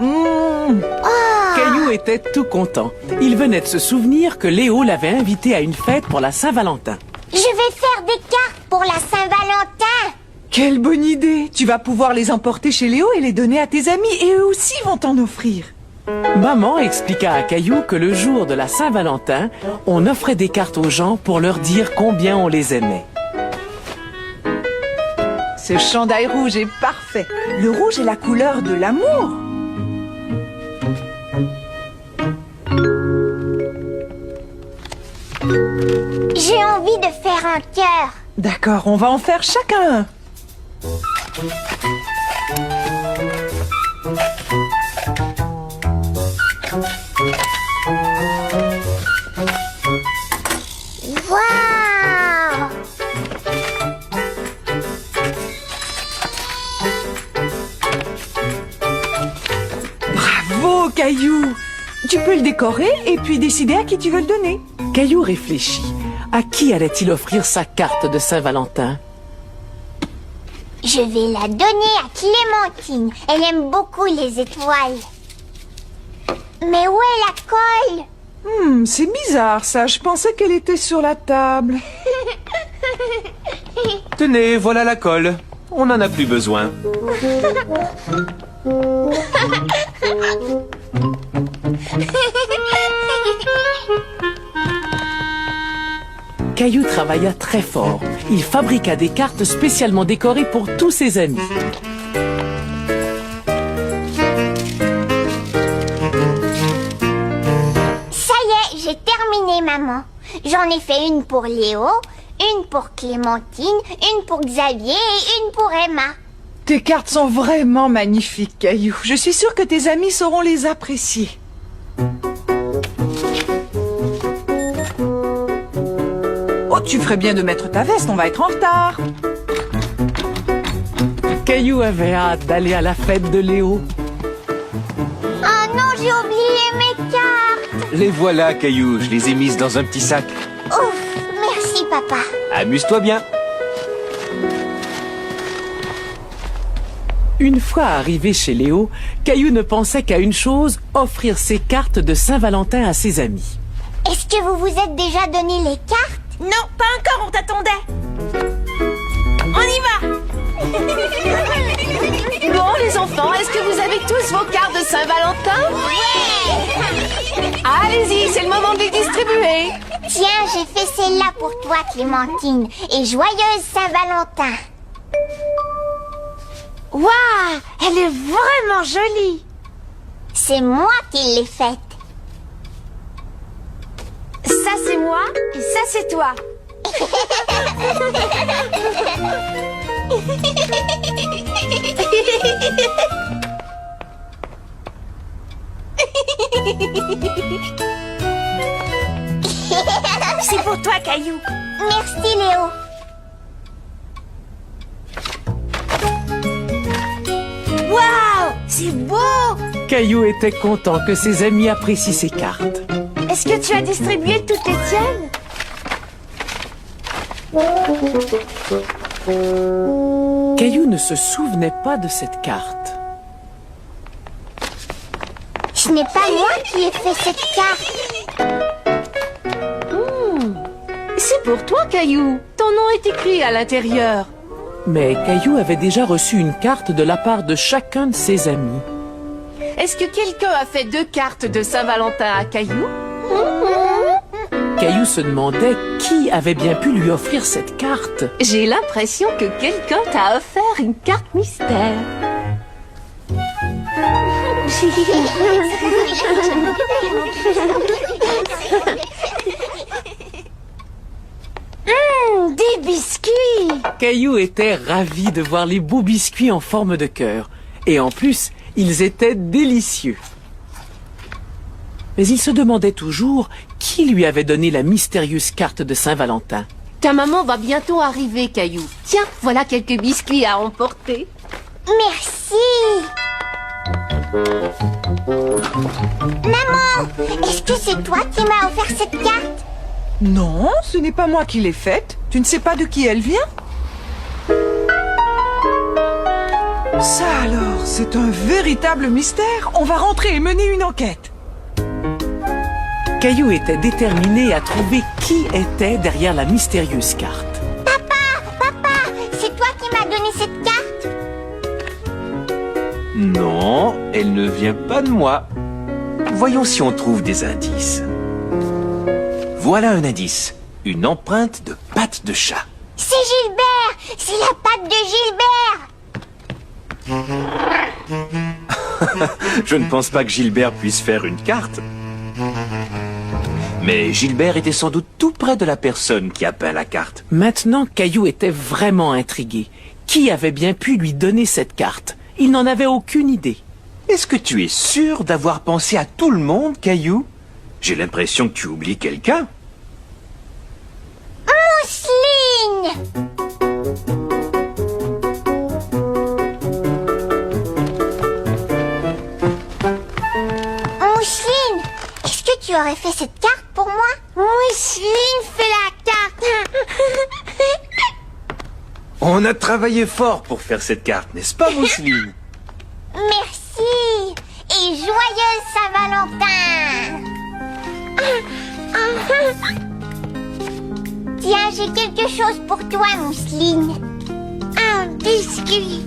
Speaker 4: Caillou était tout content. Il venait de se souvenir que Léo l'avait invité à une fête pour la Saint-Valentin.
Speaker 2: Je vais faire des cartes pour la Saint-Valentin.
Speaker 1: quelle bonne idée. Tu vas pouvoir les emporter chez Léo et les donner à tes amis, et eux aussi vont t'en offrir.
Speaker 4: Maman expliqua à Caillou que le jour de la Saint-Valentin, on offrait des cartes aux gens pour leur dire combien on les aimait.
Speaker 1: Ce chandail rouge est parfait. Le rouge est la couleur de l'amour.
Speaker 2: J'ai envie de faire un cœur.
Speaker 1: D'accord, on va en faire chacun un.
Speaker 2: Waouh!
Speaker 1: Bravo, Caillou. Tu peux le décorer et puis décider à qui tu veux le donner.
Speaker 4: Caillou réfléchit. À qui allait-il offrir sa carte de Saint-Valentin?
Speaker 2: Je vais la donner à Clémentine. Elle aime beaucoup les étoiles. Mais où est la colle?
Speaker 1: C'est bizarre ça, je pensais qu'elle était sur la table.
Speaker 5: Tenez, voilà la colle. On n'en a plus besoin.
Speaker 4: Caillou travailla très fort. Il fabriqua des cartes spécialement décorées pour tous ses amis.
Speaker 2: Ça y est, j'ai terminé, maman. J'en ai fait une pour Léo, une pour Clémentine, une pour Xavier et une pour Emma.
Speaker 1: Tes cartes sont vraiment magnifiques, Caillou. Je suis sûre que tes amis sauront les apprécier. Oh, tu ferais bien de mettre ta veste, on va être en retard.
Speaker 4: Caillou avait hâte d'aller à la fête de Léo.
Speaker 2: Oh non, j'ai oublié mes cartes.
Speaker 5: Les voilà, Caillou, je les ai mises dans un petit sac.
Speaker 2: Ouf, merci papa.
Speaker 5: Amuse-toi bien.
Speaker 4: Une fois arrivé chez Léo, Caillou ne pensait qu'à une chose, offrir ses cartes de Saint-Valentin à ses amis.
Speaker 2: Est-ce que vous vous êtes déjà donné les cartes?
Speaker 9: Non, pas encore, on t'attendait. On y va. Bon, les enfants, est-ce que vous avez tous vos cartes de Saint-Valentin?
Speaker 2: Ouais.
Speaker 9: Allez-y, c'est le moment de les distribuer.
Speaker 2: Tiens, j'ai fait celle-là pour toi, Clémentine. Et joyeuse Saint-Valentin.
Speaker 9: Waouh, elle est vraiment jolie.
Speaker 2: C'est moi qui l'ai faite.
Speaker 9: Ça, c'est moi, et ça, c'est toi.
Speaker 2: C'est pour toi, Caillou. Merci, Léo.
Speaker 9: Waouh, c'est beau.
Speaker 4: Caillou était content que ses amis apprécient ses cartes.
Speaker 9: Est-ce que tu as distribué toutes les tiennes?
Speaker 4: Caillou ne se souvenait pas de cette carte.
Speaker 2: Ce n'est pas moi qui ai fait cette carte.
Speaker 9: C'est pour toi, Caillou. Ton nom est écrit à l'intérieur.
Speaker 4: Mais Caillou avait déjà reçu une carte de la part de chacun de ses amis.
Speaker 9: Est-ce que quelqu'un a fait 2 cartes de Saint-Valentin à Caillou?
Speaker 4: Caillou se demandait qui avait bien pu lui offrir cette carte.
Speaker 9: J'ai l'impression que quelqu'un t'a offert une carte mystère.
Speaker 2: Des biscuits.
Speaker 4: Caillou était ravi de voir les beaux biscuits en forme de cœur. Et en plus, ils étaient délicieux. Mais il se demandait toujours qui lui avait donné la mystérieuse carte de Saint-Valentin.
Speaker 9: Ta maman va bientôt arriver, Caillou. Tiens, voilà quelques biscuits à emporter.
Speaker 2: Merci. Maman, est-ce que c'est toi qui m'as offert cette carte?
Speaker 1: Non, ce n'est pas moi qui l'ai faite. Tu ne sais pas de qui elle vient? Ça alors, c'est un véritable mystère. On va rentrer et mener une enquête.
Speaker 4: Caillou était déterminé à trouver qui était derrière la mystérieuse carte.
Speaker 2: Papa, c'est toi qui m'as donné cette carte?
Speaker 5: Non, elle ne vient pas de moi. Voyons si on trouve des indices. Voilà un indice. Une empreinte de patte de chat.
Speaker 2: C'est Gilbert. C'est la patte de Gilbert.
Speaker 5: Je ne pense pas que Gilbert puisse faire une carte. Mais Gilbert était sans doute tout près de la personne qui a peint la carte.
Speaker 4: Maintenant, Caillou était vraiment intrigué. Qui avait bien pu lui donner cette carte? Il n'en avait aucune idée.
Speaker 5: Est-ce que tu es sûr d'avoir pensé à tout le monde, Caillou? J'ai l'impression que tu oublies quelqu'un.
Speaker 2: Mousseline. Mousseline, est-ce que tu aurais fait cette carte pour moi? Mousseline, fais la carte.
Speaker 5: On a travaillé fort pour faire cette carte, n'est-ce pas, Mousseline?
Speaker 2: Merci. Et joyeuse Saint-Valentin. Tiens, j'ai quelque chose pour toi, Mousseline. Un biscuit.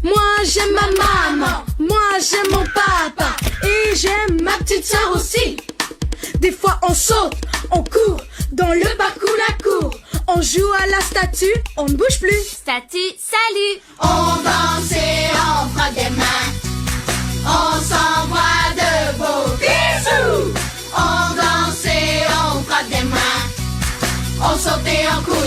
Speaker 9: Moi, j'aime ma maman. Moi, j'aime mon papa. Et j'aime ma petite sœur aussi. Des fois, on saute, on court dans le bac ou la cour. On joue à la statue, on ne bouge plus.
Speaker 2: Statue, salut.
Speaker 9: On danse et on frappe des mains. On s'envoie de beaux bisous. On danse et on frappe des mains. On saute et on court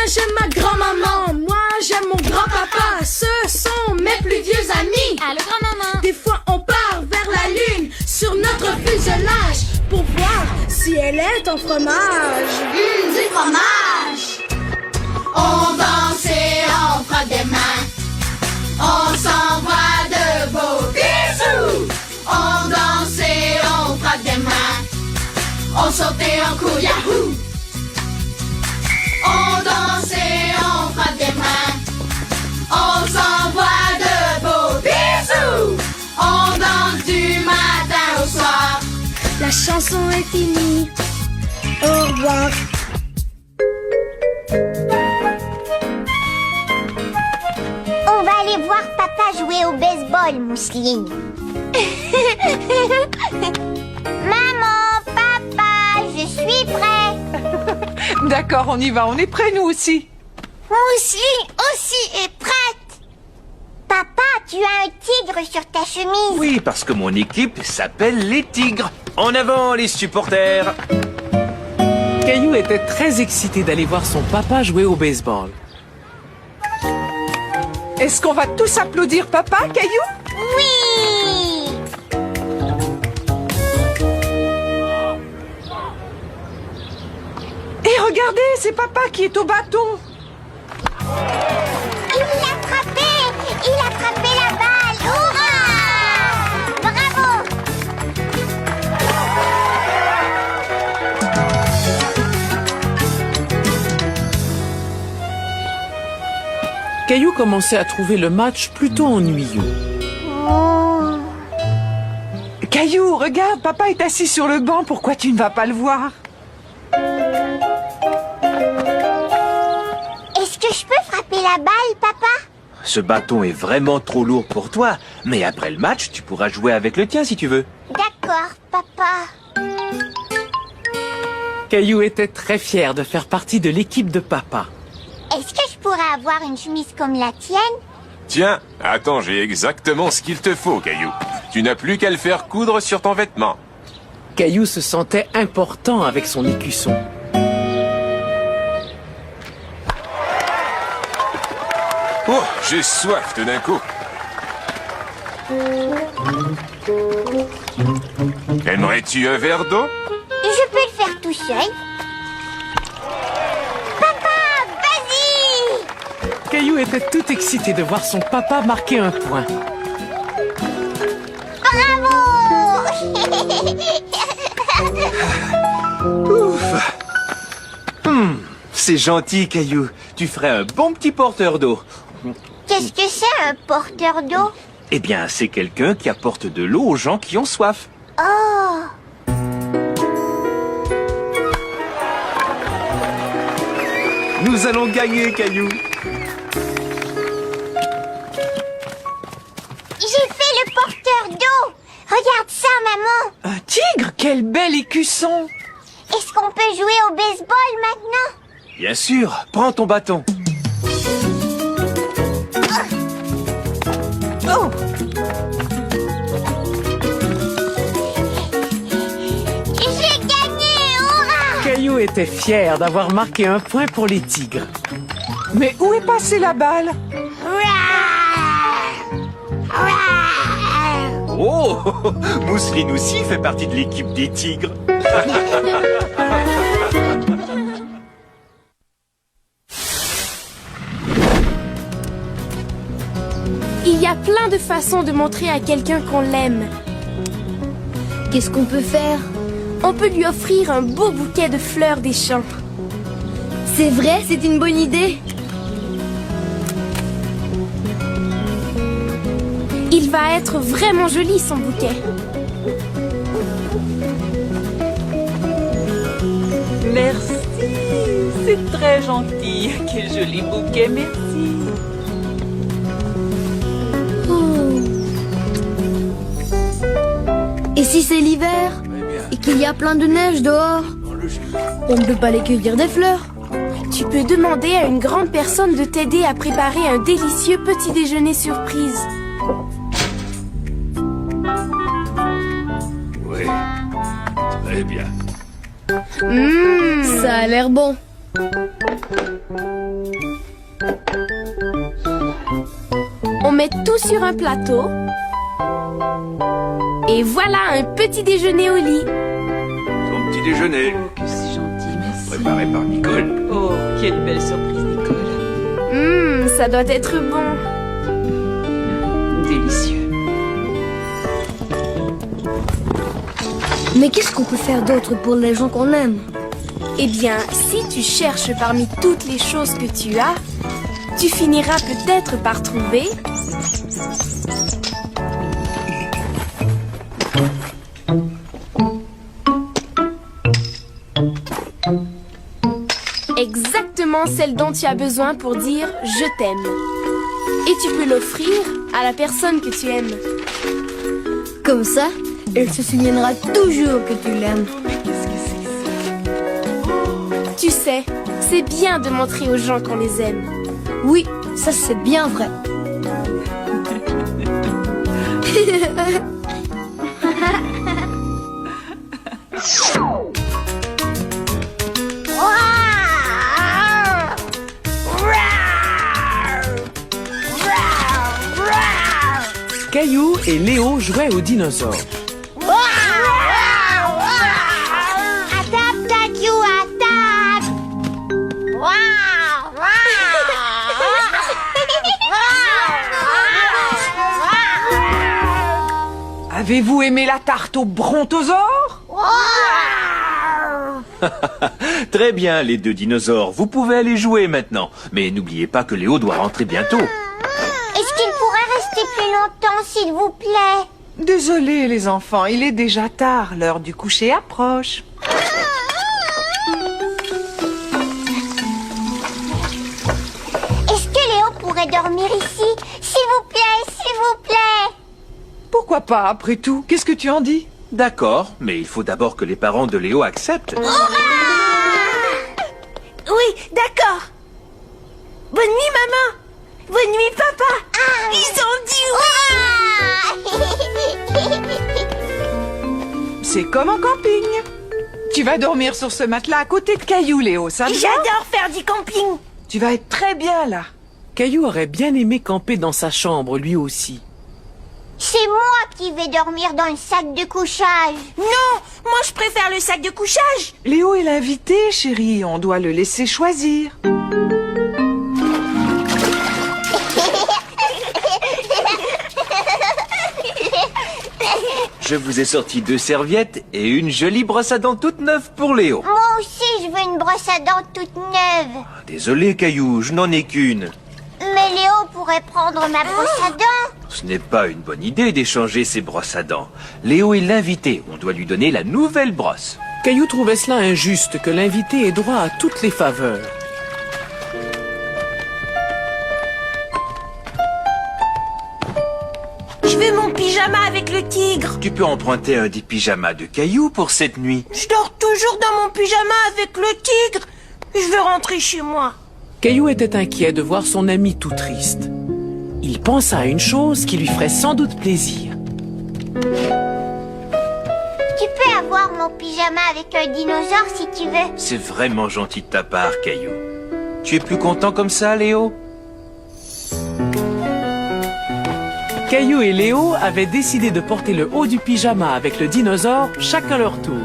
Speaker 9: j'aime ma grand-maman. Moi, j'aime mon grand-papa. Ce sont mes plus vieux amis.
Speaker 2: Allô, grand-maman.
Speaker 9: Des fois, on part vers la lune sur notre fuselage pour voir si elle est en fromage.
Speaker 2: Du fromage. On danse et on frappe des mains. On s'envoie de beaux bisous. On danse et on frappe des mains. On saute et on court, yahoo. On danse et on frappe des mains. On s'envoie de beaux bisous. On danse du matin au soir.
Speaker 9: La chanson est finie. Au revoir.
Speaker 2: On va aller voir papa jouer au baseball, Mousseline. Maman, papa, je suis prêt.
Speaker 1: D'accord, on y va, on est prêts nous aussi.
Speaker 2: Mousseline aussi est prête. Papa, tu as un tigre sur ta chemise.
Speaker 5: Oui, parce que mon équipe s'appelle les Tigres. En avant, les supporters.
Speaker 4: Caillou était très excité d'aller voir son papa jouer au baseball.
Speaker 1: Est-ce qu'on va tous applaudir papa, Caillou?
Speaker 2: Oui.
Speaker 1: Et regardez, c'est papa qui est au bâton.
Speaker 2: Il l'a attrapé. Il a attrapé la balle. Hurrah! Bravo.
Speaker 4: Caillou commençait à trouver le match plutôt ennuyeux.
Speaker 1: Caillou, regarde, papa est assis sur le banc, pourquoi tu ne vas pas le voir?
Speaker 2: Est-ce que je peux frapper la balle, papa?
Speaker 5: Ce bâton est vraiment trop lourd pour toi, mais après le match, tu pourras jouer avec le tien si tu veux.
Speaker 2: D'accord, papa.
Speaker 4: Caillou était très fier de faire partie de l'équipe de papa.
Speaker 2: Est-ce que je pourrais avoir une chemise comme la tienne?
Speaker 12: Tiens, attends, j'ai exactement ce qu'il te faut, Caillou. Tu n'as plus qu'à le faire coudre sur ton vêtement.
Speaker 4: Caillou se sentait important avec son écusson.
Speaker 12: Oh, j'ai soif tout d'un coup. Aimerais-tu un verre d'eau?
Speaker 2: Je peux le faire tout seul. Papa, vas-y!
Speaker 4: Caillou était tout excité de voir son papa marquer un point.
Speaker 2: Bravo!
Speaker 5: Ouf. C'est gentil, Caillou. Tu ferais un bon petit porteur d'eau.
Speaker 2: Qu'est-ce que c'est un porteur d'eau?
Speaker 5: Eh bien, c'est quelqu'un qui apporte de l'eau aux gens qui ont soif.
Speaker 2: Oh!
Speaker 5: Nous allons gagner, Caillou.
Speaker 2: J'ai fait le porteur d'eau! Regarde ça, maman!
Speaker 1: Un tigre? Quel bel écusson!
Speaker 2: Est-ce qu'on peut jouer au baseball maintenant?
Speaker 5: Bien sûr, prends ton bâton.
Speaker 1: Oh!
Speaker 2: J'ai gagné! Hurrah!
Speaker 4: Caillou était fier d'avoir marqué un point pour les Tigres.
Speaker 1: Mais où est passée la balle?
Speaker 5: Oh, Mousseline aussi fait partie de l'équipe des Tigres.
Speaker 9: Il y a plein de façons de montrer à quelqu'un qu'on l'aime. Qu'est-ce qu'on peut faire? On peut lui offrir un beau bouquet de fleurs des champs. C'est vrai, c'est une bonne idée. Il va être vraiment joli, son bouquet.
Speaker 13: Merci, c'est très gentil. Quel joli bouquet, merci.
Speaker 9: Et si c'est l'hiver et qu'il y a plein de neige dehors, on ne peut pas les cueillir des fleurs. Tu peux demander à une grande personne de t'aider à préparer un délicieux petit déjeuner surprise.
Speaker 12: Oui, très bien.
Speaker 9: Ça a l'air bon. On met tout sur un plateau. Et voilà un petit déjeuner au lit.
Speaker 5: Ton petit déjeuner,
Speaker 13: Oh, que c'est gentil, merci.
Speaker 5: préparé par Nicole.
Speaker 13: Oh, quelle belle surprise, Nicole.
Speaker 9: Ça doit être bon.
Speaker 13: Délicieux.
Speaker 2: Mais qu'est-ce qu'on peut faire d'autre pour les gens qu'on aime?
Speaker 9: Eh bien, si tu cherches parmi toutes les choses que tu as, tu finiras peut-être par trouver exactement celle dont tu as besoin pour dire « je t'aime ». Et tu peux l'offrir à la personne que tu aimes.
Speaker 2: Comme ça, elle se souviendra toujours que tu l'aimes.
Speaker 13: Qu'est-ce que c'est ça?
Speaker 9: Tu sais, c'est bien de montrer aux gens qu'on les aime.
Speaker 2: Oui, ça c'est bien vrai.
Speaker 4: Caillou et Léo jouaient aux dinosaures.
Speaker 2: Attaque, Caillou, attaque!
Speaker 1: Avez-vous aimé la tarte au brontosaure?
Speaker 5: Très bien, les deux dinosaures. Vous pouvez aller jouer maintenant. Mais n'oubliez pas que Léo doit rentrer bientôt.
Speaker 2: Est-ce qu'il pourrait rester plus longtemps, s'il vous plaît?
Speaker 1: Désolé les enfants, il est déjà tard, l'heure du coucher approche.
Speaker 2: Est-ce que Léo pourrait dormir ici? S'il vous plaît, s'il vous plaît!
Speaker 1: Pourquoi pas, après tout? Qu'est-ce que tu en dis?
Speaker 5: D'accord, mais il faut d'abord que les parents de Léo acceptent.
Speaker 7: Oui, d'accord. Bonne nuit, maman. Bonne nuit, papa. Ils ont dit oui.
Speaker 1: C'est comme en camping. Tu vas dormir sur ce matelas à côté de Caillou, Léo, ça te va?
Speaker 7: J'adore faire du camping.
Speaker 1: Tu vas être très bien là.
Speaker 4: Caillou aurait bien aimé camper dans sa chambre, lui aussi.
Speaker 2: C'est moi qui vais dormir dans le sac de couchage.
Speaker 7: Non, moi je préfère le sac de couchage.
Speaker 1: Léo est l'invité, chérie, on doit le laisser choisir.
Speaker 5: Je vous ai sorti 2 serviettes et une jolie brosse à dents toute neuve pour Léo.
Speaker 2: Moi aussi, je veux une brosse à dents toute neuve.
Speaker 5: Désolé, Caillou, je n'en ai qu'une.
Speaker 2: Mais Léo pourrait prendre ma brosse à dents.
Speaker 5: Ce n'est pas une bonne idée d'échanger ses brosses à dents. Léo est l'invité, on doit lui donner la nouvelle brosse.
Speaker 4: Caillou trouvait cela injuste que l'invité ait droit à toutes les faveurs.
Speaker 7: Je veux mon pyjama avec le tigre.
Speaker 5: Tu peux emprunter un des pyjamas de Caillou pour cette nuit.
Speaker 7: Je dors toujours dans mon pyjama avec le tigre. Je veux rentrer chez moi.
Speaker 4: Caillou était inquiet de voir son ami tout triste. Il pensa à une chose qui lui ferait sans doute plaisir.
Speaker 2: Tu peux avoir mon pyjama avec un dinosaure si tu veux.
Speaker 5: C'est vraiment gentil de ta part, Caillou. Tu es plus content comme ça, Léo?
Speaker 4: Caillou et Léo avaient décidé de porter le haut du pyjama avec le dinosaure, chacun leur tour.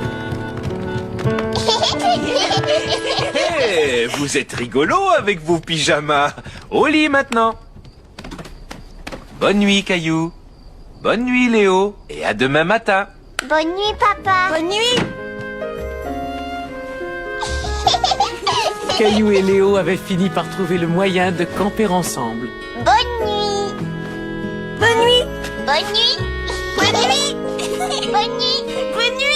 Speaker 5: Hé, vous êtes rigolo avec vos pyjamas. Au lit maintenant. Bonne nuit, Caillou. Bonne nuit, Léo. Et à demain matin.
Speaker 2: Bonne nuit, papa.
Speaker 7: Bonne nuit.
Speaker 4: Caillou et Léo avaient fini par trouver le moyen de camper ensemble.
Speaker 2: Bonne nuit.
Speaker 7: Bonne nuit.
Speaker 2: Bonne nuit. Bonne nuit. Bonne nuit.
Speaker 7: Bonne nuit.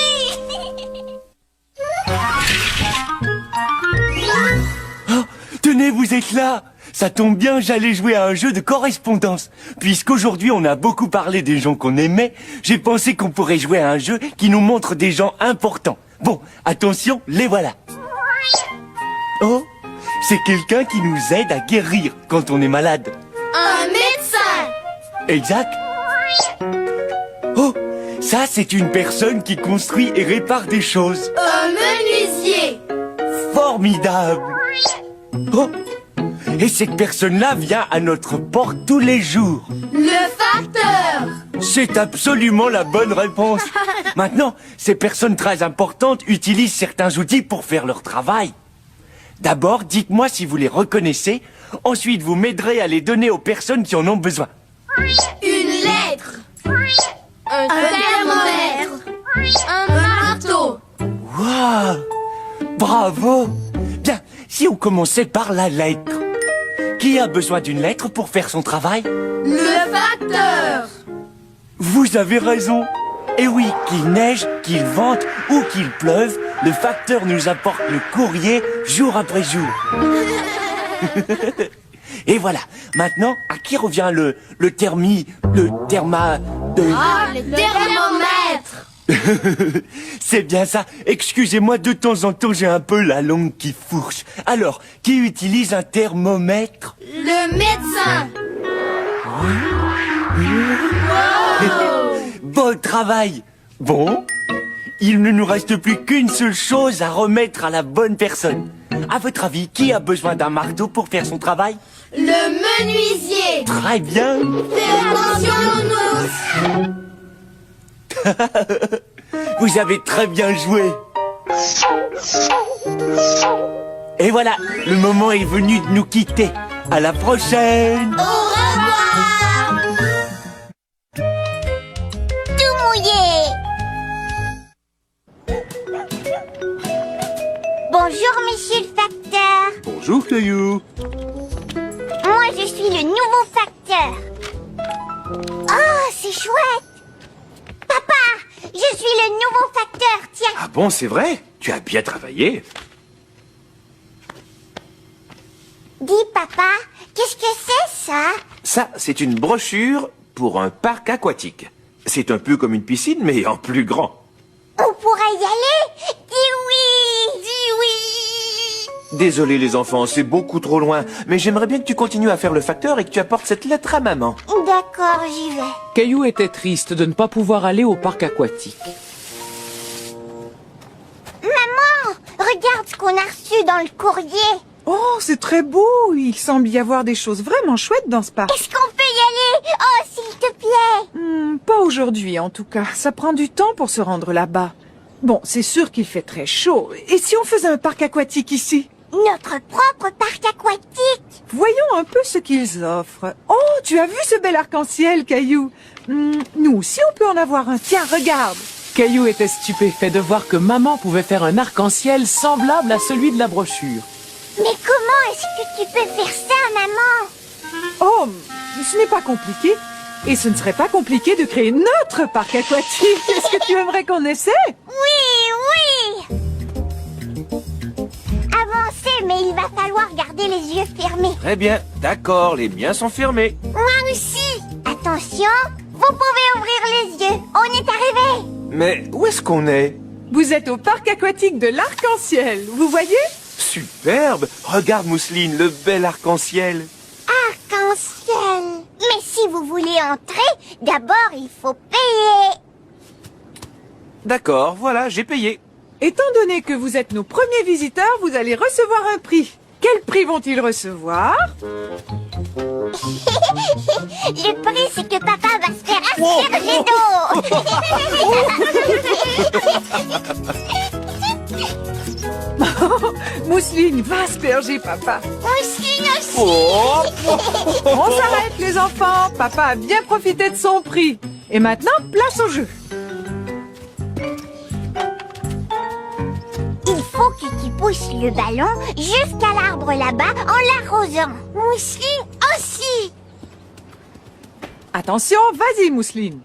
Speaker 11: Tenez, vous êtes là! Ça tombe bien, j'allais jouer à un jeu de correspondance. Puisqu'aujourd'hui on a beaucoup parlé des gens qu'on aimait, j'ai pensé qu'on pourrait jouer à un jeu qui nous montre des gens importants. Bon, attention, les voilà. Oh, c'est quelqu'un qui nous aide à guérir quand on est malade.
Speaker 9: Un médecin.
Speaker 11: Exact. Oh, ça c'est une personne qui construit et répare des choses.
Speaker 9: Un menuisier.
Speaker 11: Formidable. Et cette personne-là vient à notre porte tous les jours.
Speaker 9: Le facteur.
Speaker 11: C'est absolument la bonne réponse. Maintenant, ces personnes très importantes utilisent certains outils pour faire leur travail. D'abord, dites-moi si vous les reconnaissez. Ensuite, vous m'aiderez à les donner aux personnes qui en ont besoin.
Speaker 9: Une lettre. Un thermomètre. Un marteau.
Speaker 11: Waouh! Bravo! Bien, si on commençait par la lettre. Qui a besoin d'une lettre pour faire son travail?
Speaker 9: Le facteur.
Speaker 11: Vous avez raison. Et oui, qu'il neige, qu'il vente ou qu'il pleuve, le facteur nous apporte le courrier jour après jour. Et voilà. Maintenant, à qui revient le thermomètre? C'est bien ça. Excusez-moi, de temps en temps, j'ai un peu la langue qui fourche. Alors, qui utilise un thermomètre?
Speaker 9: Le médecin.
Speaker 11: Bon travail. Bon, il ne nous reste plus qu'une seule chose à remettre à la bonne personne. À votre avis, qui a besoin d'un marteau pour faire son travail?
Speaker 9: Le menuisier.
Speaker 11: Très bien.
Speaker 9: Fais attention, nounours.
Speaker 11: Vous avez très bien joué. Et voilà, le moment est venu de nous quitter. À la prochaine.
Speaker 2: Au revoir. Tout mouillé. Bonjour, monsieur le facteur.
Speaker 3: Bonjour, Caillou.
Speaker 2: Moi, je suis le nouveau facteur. Oh, c'est chouette. Papa, je suis le nouveau facteur, tiens.
Speaker 5: Ah bon, c'est vrai? Tu as bien travaillé.
Speaker 2: Dis, papa, qu'est-ce que c'est, ça?
Speaker 5: Ça, c'est une brochure pour un parc aquatique. C'est un peu comme une piscine, mais en plus grand.
Speaker 2: On pourrait y aller? Dis oui. Dis oui.
Speaker 5: Désolé les enfants, c'est beaucoup trop loin, mais j'aimerais bien que tu continues à faire le facteur et que tu apportes cette lettre à maman.
Speaker 2: D'accord, j'y vais.
Speaker 4: Caillou était triste de ne pas pouvoir aller au parc aquatique.
Speaker 2: Maman, regarde ce qu'on a reçu dans le courrier.
Speaker 1: Oh, c'est très beau. Il semble y avoir des choses vraiment chouettes dans ce parc.
Speaker 2: Est-ce qu'on peut y aller? Oh, s'il te plaît.
Speaker 1: Pas aujourd'hui, en tout cas. Ça prend du temps pour se rendre là-bas. Bon, c'est sûr qu'il fait très chaud. Et si on faisait un parc aquatique ici?
Speaker 2: Notre propre parc aquatique.
Speaker 1: Voyons un peu ce qu'ils offrent. Oh, tu as vu ce bel arc-en-ciel, Caillou? Nous aussi, on peut en avoir un. Tiens, regarde.
Speaker 4: Caillou était stupéfait de voir que maman pouvait faire un arc-en-ciel semblable à celui de la brochure.
Speaker 2: Mais comment est-ce que tu peux faire ça, maman?
Speaker 1: Oh, ce n'est pas compliqué. Et ce ne serait pas compliqué de créer notre parc aquatique. Est-ce que tu aimerais qu'on essaie?
Speaker 2: Oui, oui. Avancez, mais il va falloir garder les yeux fermés.
Speaker 5: Très bien, d'accord, les miens sont fermés.
Speaker 2: Moi aussi. Attention, vous pouvez ouvrir les yeux. On est arrivé.
Speaker 5: Mais où est-ce qu'on est?
Speaker 1: Vous êtes au parc aquatique de l'Arc-en-Ciel. Vous voyez?
Speaker 5: Superbe! Regarde, Mousseline, le bel arc-en-ciel.
Speaker 2: Arc-en-ciel. Mais si vous voulez entrer, d'abord il faut payer.
Speaker 5: D'accord, voilà, j'ai payé.
Speaker 1: Étant donné que vous êtes nos premiers visiteurs, vous allez recevoir un prix. Quel prix vont-ils recevoir?
Speaker 2: Le prix, c'est que papa va se faire asperger d'eau.
Speaker 1: Mousseline, va asperger papa.
Speaker 2: Mousseline aussi.
Speaker 1: On s'arrête les enfants. Papa a bien profité de son prix. Et maintenant, place au jeu.
Speaker 2: Il faut que tu pousses le ballon jusqu'à l'arbre là-bas en l'arrosant. Mousseline aussi.
Speaker 1: Attention, vas-y Mousseline.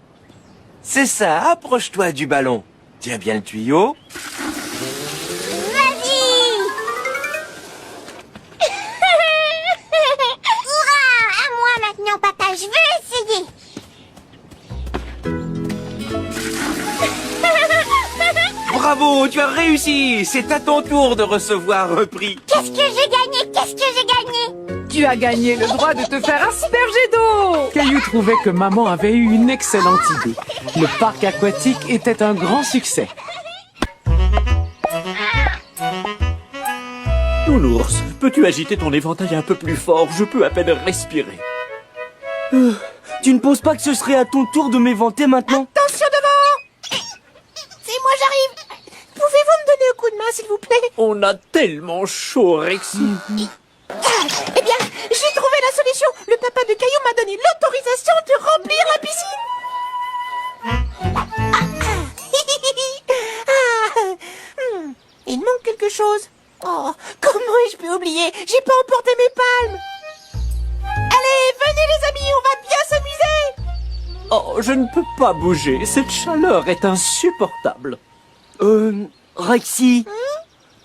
Speaker 5: C'est ça, approche-toi du ballon. Tiens bien le tuyau.
Speaker 2: Vas-y. Hurrah! À moi maintenant, papa. Je veux essayer.
Speaker 5: Bravo, tu as réussi. C'est à ton tour de recevoir un prix.
Speaker 2: Qu'est-ce que j'ai gagné? Qu'est-ce que j'ai gagné?
Speaker 1: Tu as gagné le droit de te faire asperger d'eau.
Speaker 4: Caillou trouvait que maman avait eu une excellente idée. Le parc aquatique était un grand succès.
Speaker 3: Nounours, peux-tu agiter ton éventail un peu plus fort? Je peux à peine respirer.
Speaker 11: Tu ne penses pas que ce serait à ton tour de m'éventer maintenant?
Speaker 7: Attention devant! C'est moi, j'arrive! Pouvez-vous me donner un coup de main, s'il vous plaît?
Speaker 3: On a tellement chaud, Rexy.
Speaker 7: Eh bien, j'ai trouvé la solution! Le papa de Caillou m'a donné l'autorisation de remplir la piscine! Il manque quelque chose. Oh, comment ai-je pu oublier? J'ai pas emporté mes palmes! Allez, venez les amis, on va bien s'amuser!
Speaker 3: Oh, je ne peux pas bouger. Cette chaleur est insupportable.
Speaker 11: Rexy,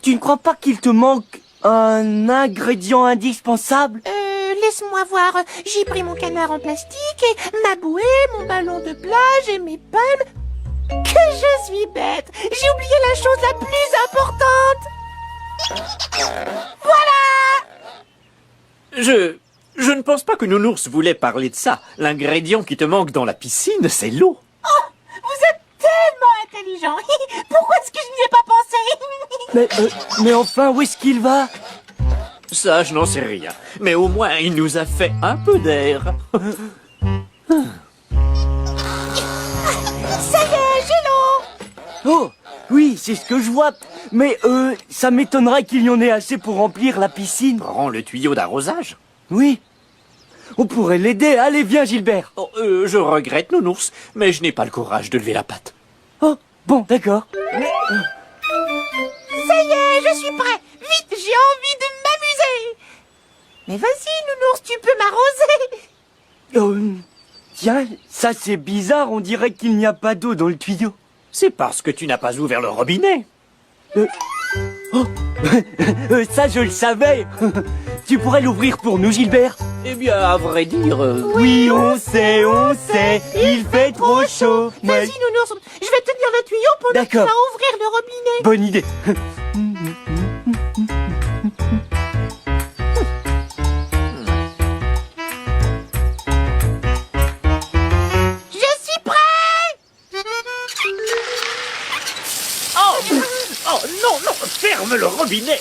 Speaker 11: tu ne crois pas qu'il te manque un ingrédient indispensable?
Speaker 7: Laisse-moi voir. J'ai pris mon canard en plastique et ma bouée, mon ballon de plage et mes palmes. Que je suis bête! J'ai oublié la chose la plus importante! Voilà!
Speaker 3: Je ne pense pas que Nounours voulait parler de ça. L'ingrédient qui te manque dans la piscine, c'est l'eau.
Speaker 7: Oh! Vous êtes tellement intelligent! Pourquoi est-ce que je n'y ai pas pensé?
Speaker 11: Mais enfin, où est-ce qu'il va?
Speaker 3: Ça, je n'en sais rien. Mais au moins, il nous a fait un peu d'air.
Speaker 7: Ça y est, j'ai l'eau!
Speaker 11: Oh, oui, c'est ce que je vois. Mais ça m'étonnerait qu'il y en ait assez pour remplir la piscine.
Speaker 3: Prends le tuyau d'arrosage.
Speaker 11: Oui. On pourrait l'aider. Allez, viens, Gilbert.
Speaker 3: Oh, je regrette, Nounours, mais je n'ai pas le courage de lever la patte.
Speaker 11: Oh, bon, d'accord.
Speaker 7: Ça y est, je suis prêt! Vite, j'ai envie de m'amuser! Mais vas-y, Nounours, tu peux m'arroser!
Speaker 11: Tiens, ça c'est bizarre, on dirait qu'il n'y a pas d'eau dans le tuyau.
Speaker 3: C'est parce que tu n'as pas ouvert le robinet.
Speaker 11: Ça je le savais. Tu pourrais l'ouvrir pour nous, Gilbert?
Speaker 3: Eh bien, à vrai dire...
Speaker 11: Oui, on sait, il fait trop chaud.
Speaker 7: Vas-y, Nounours, je vais tenir le tuyau pendant que tu vas
Speaker 11: D'accord.
Speaker 7: ouvrir le robinet.
Speaker 11: Bonne idée.
Speaker 7: Je suis prêt!
Speaker 3: Oh non, ferme le robinet.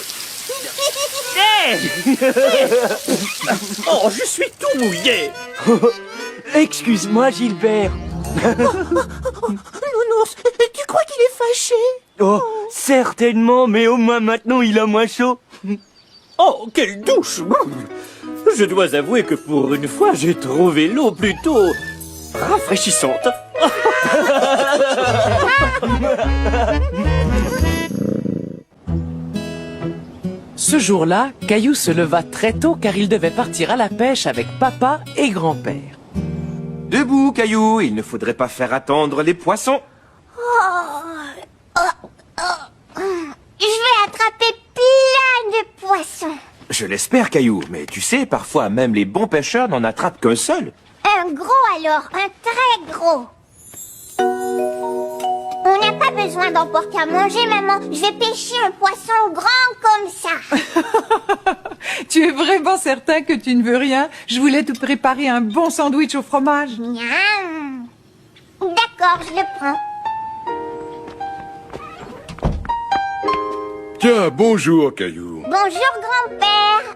Speaker 3: Oh, je suis tout mouillé.
Speaker 11: Excuse-moi, Gilbert.
Speaker 7: Nounours, tu crois qu'il est fâché?
Speaker 11: Oh, certainement, mais au moins maintenant il a moins chaud.
Speaker 3: Oh, quelle douche. Je dois avouer que pour une fois, j'ai trouvé l'eau plutôt rafraîchissante.
Speaker 4: Ce jour-là, Caillou se leva très tôt car il devait partir à la pêche avec papa et grand-père.
Speaker 5: Debout, Caillou, il ne faudrait pas faire attendre les poissons.
Speaker 2: Je vais attraper plein de poissons.
Speaker 5: Je l'espère, Caillou, mais tu sais, parfois même les bons pêcheurs n'en attrapent qu'un seul.
Speaker 2: Un gros alors, un très gros. On n'a pas besoin d'emporter à manger, maman. Je vais pêcher un poisson grand comme ça.
Speaker 1: Tu es vraiment certain que tu ne veux rien? Je voulais te préparer un bon sandwich au fromage.
Speaker 2: Miam. D'accord, je le prends.
Speaker 6: Tiens, bonjour, Caillou.
Speaker 2: Bonjour, grand-père.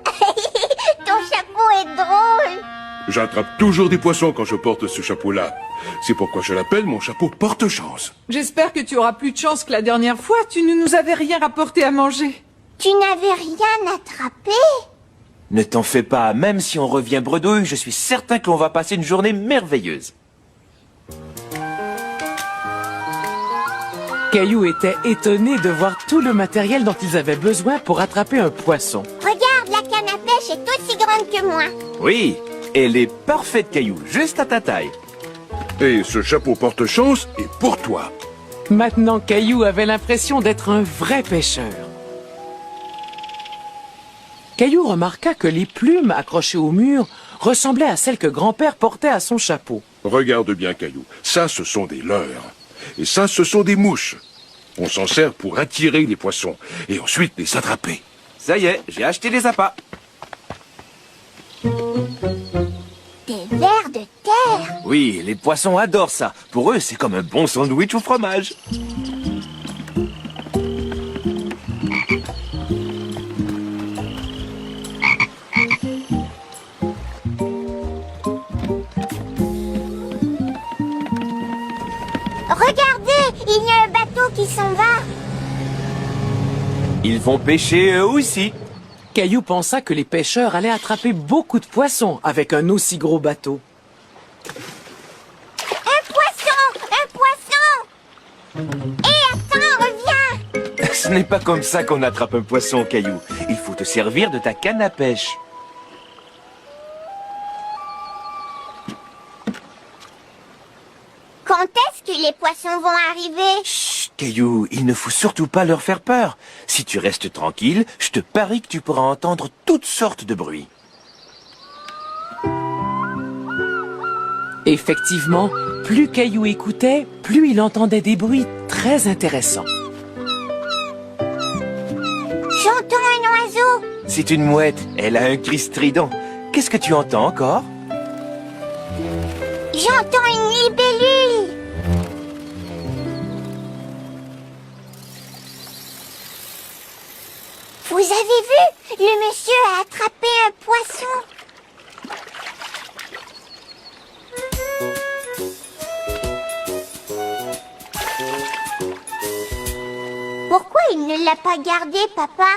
Speaker 2: Ton chapeau est drôle.
Speaker 6: J'attrape toujours des poissons quand je porte ce chapeau-là. C'est pourquoi je l'appelle mon chapeau porte-chance.
Speaker 1: J'espère que tu auras plus de chance que la dernière fois. Tu ne nous avais rien rapporté à manger.
Speaker 2: Tu n'avais rien attrapé?
Speaker 5: Ne t'en fais pas, même si on revient bredouille, je suis certain qu'on va passer une journée merveilleuse.
Speaker 4: Caillou était étonné de voir tout le matériel dont ils avaient besoin pour attraper un poisson.
Speaker 2: Regarde, la canne à pêche est aussi grande que moi.
Speaker 5: Oui, elle est parfaite, Caillou, juste à ta taille.
Speaker 6: Et ce chapeau porte-chance est pour toi.
Speaker 4: Maintenant, Caillou avait l'impression d'être un vrai pêcheur. Caillou remarqua que les plumes accrochées au mur ressemblaient à celles que grand-père portait à son chapeau.
Speaker 6: Regarde bien, Caillou. Ça, ce sont des leurres. Et ça, ce sont des mouches. On s'en sert pour attirer les poissons et ensuite les attraper.
Speaker 5: Ça y est, j'ai acheté les appâts.
Speaker 2: Des vers de terre.
Speaker 5: Oui, les poissons adorent ça. Pour eux, c'est comme un bon sandwich au fromage.
Speaker 2: Regardez, il y a un bateau qui s'en va.
Speaker 5: Ils vont pêcher eux aussi.
Speaker 4: Caillou pensa que les pêcheurs allaient attraper beaucoup de poissons avec un aussi gros bateau.
Speaker 2: Un poisson! Hé, attends, reviens!
Speaker 5: Ce n'est pas comme ça qu'on attrape un poisson, Caillou. Il faut te servir de ta canne à pêche.
Speaker 2: Quand est-ce que les poissons vont arriver?
Speaker 5: Chut, Caillou, il ne faut surtout pas leur faire peur. Si tu restes tranquille, je te parie que tu pourras entendre toutes sortes de bruits.
Speaker 4: Effectivement, plus Caillou écoutait, plus il entendait des bruits très intéressants.
Speaker 2: J'entends un oiseau.
Speaker 5: C'est une mouette, elle a un cri strident. Qu'est-ce que tu entends encore?
Speaker 2: J'entends une libellule. Vous avez vu? Le monsieur a attrapé un poisson. Pourquoi il ne l'a pas gardé, papa?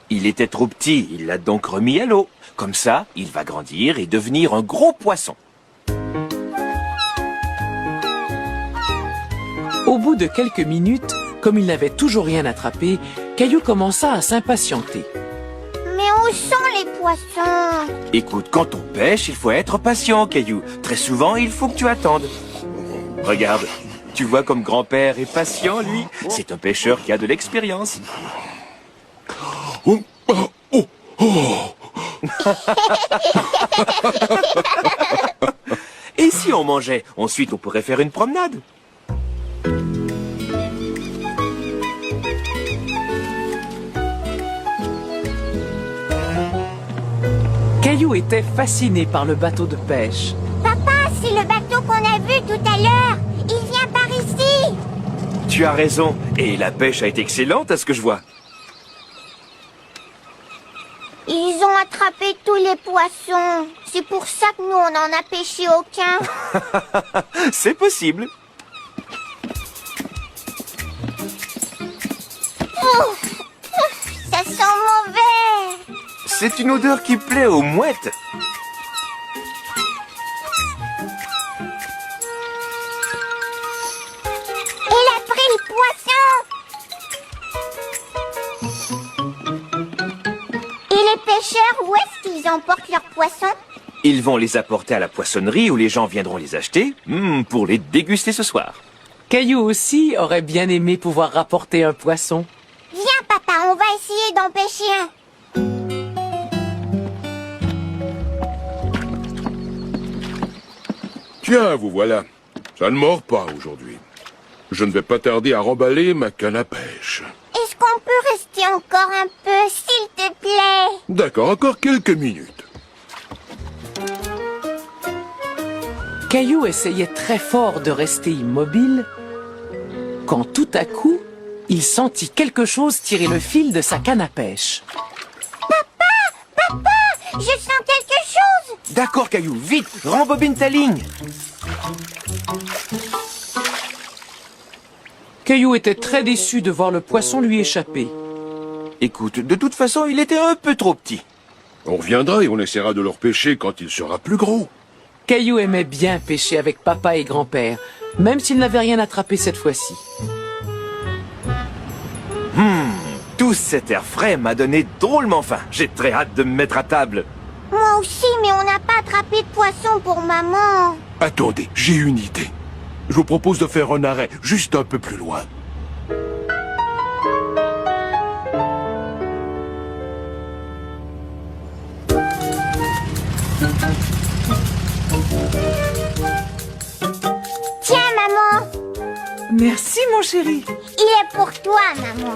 Speaker 5: Il était trop petit, il l'a donc remis à l'eau. Comme ça, il va grandir et devenir un gros poisson.
Speaker 4: Au bout de quelques minutes, comme il n'avait toujours rien attrapé, Caillou commença à s'impatienter.
Speaker 2: Mais où sont les poissons?
Speaker 5: Écoute, quand on pêche, il faut être patient, Caillou. Très souvent, il faut que tu attendes. Regarde, tu vois comme grand-père est patient, lui. C'est un pêcheur qui a de l'expérience. Et si on mangeait? Ensuite, on pourrait faire une promenade.
Speaker 4: Caillou était fasciné par le bateau de pêche.
Speaker 2: Papa, c'est le bateau qu'on a vu tout à l'heure. Il vient par ici.
Speaker 5: Tu as raison. Et la pêche a été excellente, à ce que je vois.
Speaker 2: Ils ont attrapé tous les poissons. C'est pour ça que nous, on n'en a pêché aucun.
Speaker 5: C'est possible.
Speaker 2: Ça sent mauvais.
Speaker 5: C'est une odeur qui plaît aux mouettes.
Speaker 2: Il a pris le poisson. Et les pêcheurs, où est-ce qu'ils emportent leurs poissons?
Speaker 5: Ils vont les apporter à la poissonnerie où les gens viendront les acheter pour les déguster ce soir.
Speaker 4: Caillou aussi aurait bien aimé pouvoir rapporter un poisson.
Speaker 2: Viens, papa, on va essayer d'en pêcher un.
Speaker 6: Tiens, vous voilà. Ça ne mord pas aujourd'hui. Je ne vais pas tarder à remballer ma canne à pêche.
Speaker 2: Est-ce qu'on peut rester encore un peu, s'il te plaît?
Speaker 6: D'accord, encore quelques minutes.
Speaker 4: Caillou essayait très fort de rester immobile, quand tout à coup, il sentit quelque chose tirer le fil de sa canne à pêche.
Speaker 2: Papa, je sens quelque chose.
Speaker 5: D'accord, Caillou, vite, rembobine ta ligne.
Speaker 4: Caillou était très déçu de voir le poisson lui échapper.
Speaker 5: Écoute, de toute façon, il était un peu trop petit.
Speaker 6: On reviendra et on essaiera de le repêcher quand il sera plus gros.
Speaker 4: Caillou aimait bien pêcher avec papa et grand-père, même s'il n'avait rien attrapé cette fois-ci.
Speaker 5: Tout cet air frais m'a donné drôlement faim. J'ai très hâte de me mettre à table.
Speaker 2: Moi aussi, mais on n'a pas attrapé de poisson pour maman.
Speaker 6: Attendez, j'ai une idée. Je vous propose de faire un arrêt juste un peu plus loin.
Speaker 2: Tiens, maman.
Speaker 1: Merci, mon chéri.
Speaker 2: Il est pour toi, maman.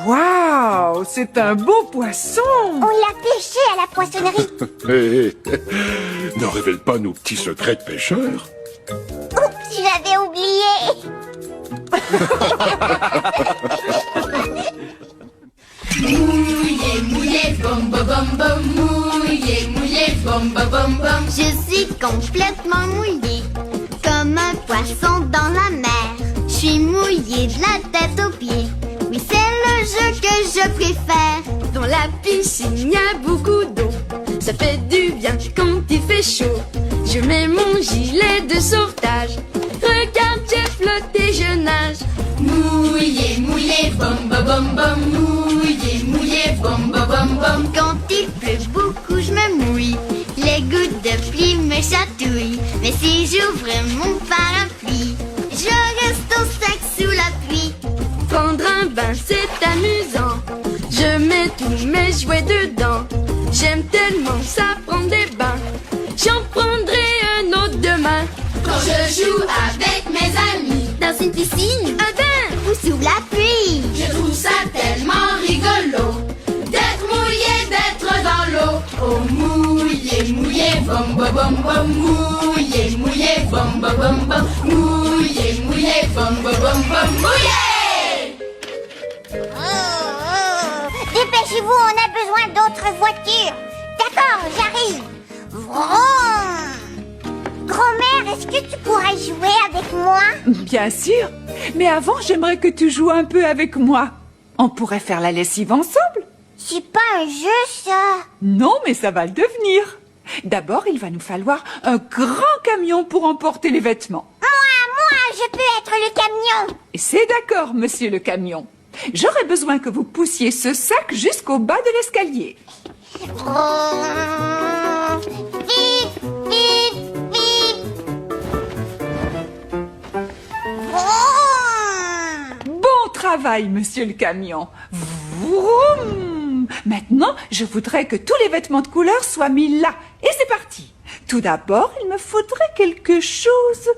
Speaker 1: Waouh, c'est un beau poisson.
Speaker 2: On l'a pêché à la poissonnerie.
Speaker 6: Hé, ne révèle pas nos petits secrets de pêcheurs.
Speaker 2: Oups, j'avais oublié.
Speaker 9: Mouillé, mouillé, bom bom bom bom. Mouillé, mouillé, bom bom bom bom.
Speaker 2: Je suis complètement mouillée, comme un poisson dans la mer. mouiller de la tête aux pieds. Oui, c'est le jeu que je préfère.
Speaker 9: Dans la piscine, il y a beaucoup d'eau. Ça fait du bien quand il fait chaud. Je mets mon gilet de sauvetage. Regarde, j'ai flotté, je nage. Mouillé, mouillé, bom, bom, bom, bom. Mouillé, mouillé, bom, bom, bom, bom.
Speaker 2: Quand il pleut beaucoup, je me mouille. Les gouttes de pluie me chatouillent. Mais si j'ouvre mon parapluie, je reste au sec sous la pluie.
Speaker 9: Prendre un bain, c'est amusant. Je mets tous mes jouets dedans. J'aime tellement ça prendre des bains. J'en prendrai un autre demain. Quand je joue avec mes amis
Speaker 2: Dans une piscine,
Speaker 9: un bain,
Speaker 2: ou sous la pluie,
Speaker 9: je trouve ça tellement rigolo d'être mouillé, d'être dans l'eau. Oh mouillé, mouillé, bom bom bom bom. Mouillé, mouillé, bom bom bom bom. Mouillé, mouillé, bom bom bom bom. Mouillé!
Speaker 2: Dépêchez-vous, on a besoin d'autres voitures. D'accord, j'arrive. Vroom. Grand-mère, est-ce que tu pourrais jouer avec moi?
Speaker 1: Bien sûr. Mais avant, j'aimerais que tu joues un peu avec moi. On pourrait faire la lessive ensemble.
Speaker 2: C'est pas un jeu, ça.
Speaker 1: Non, mais ça va le devenir. D'abord, il va nous falloir un grand camion pour emporter les vêtements.
Speaker 2: Moi, je peux être le camion.
Speaker 1: C'est d'accord, monsieur le camion. J'aurais besoin que vous poussiez ce sac jusqu'au bas de l'escalier.
Speaker 2: Vroom. Vite, vite, vite. Vroom.
Speaker 1: Bon travail, monsieur le camion. Vroom. Maintenant, je voudrais que tous les vêtements de couleur soient mis là. Et c'est parti. Tout d'abord, il me faudrait quelque chose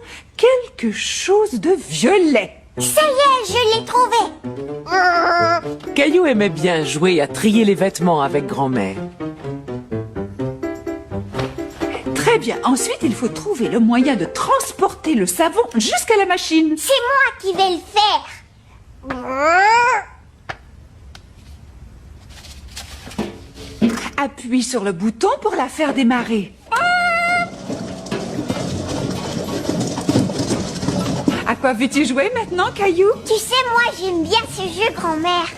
Speaker 1: de violet.
Speaker 2: Ça y est, je l'ai trouvé.
Speaker 4: Caillou aimait bien jouer à trier les vêtements avec grand-mère.
Speaker 1: Très bien. Ensuite, il faut trouver le moyen de transporter le savon jusqu'à la machine.
Speaker 2: C'est moi qui vais le faire.
Speaker 1: Appuie sur le bouton pour la faire démarrer. À quoi veux-tu jouer maintenant, Caillou?
Speaker 2: Tu sais, moi, j'aime bien ce jeu, grand-mère.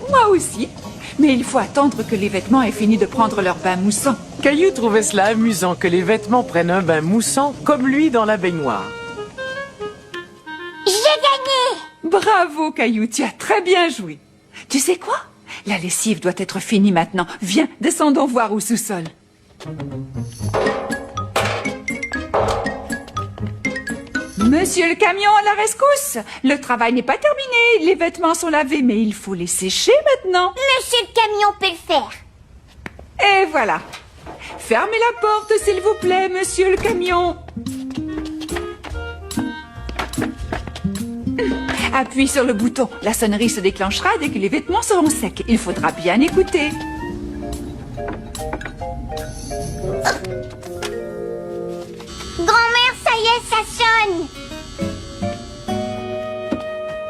Speaker 1: Moi aussi. Mais il faut attendre que les vêtements aient fini de prendre leur bain moussant.
Speaker 4: Caillou trouvait cela amusant que les vêtements prennent un bain moussant comme lui dans la baignoire.
Speaker 2: J'ai gagné.
Speaker 1: Bravo, Caillou, tu as très bien joué. Tu sais quoi? La lessive doit être finie maintenant. Viens, descendons voir au sous-sol. Monsieur le camion, à la rescousse! Le travail n'est pas terminé. Les vêtements sont lavés, mais il faut les sécher maintenant.
Speaker 2: Monsieur le camion peut le faire.
Speaker 1: Et voilà. Fermez la porte, s'il vous plaît, monsieur le camion. Appuie sur le bouton. La sonnerie se déclenchera dès que les vêtements seront secs. Il faudra bien écouter.
Speaker 2: Grand-mère, ça y est, ça sonne.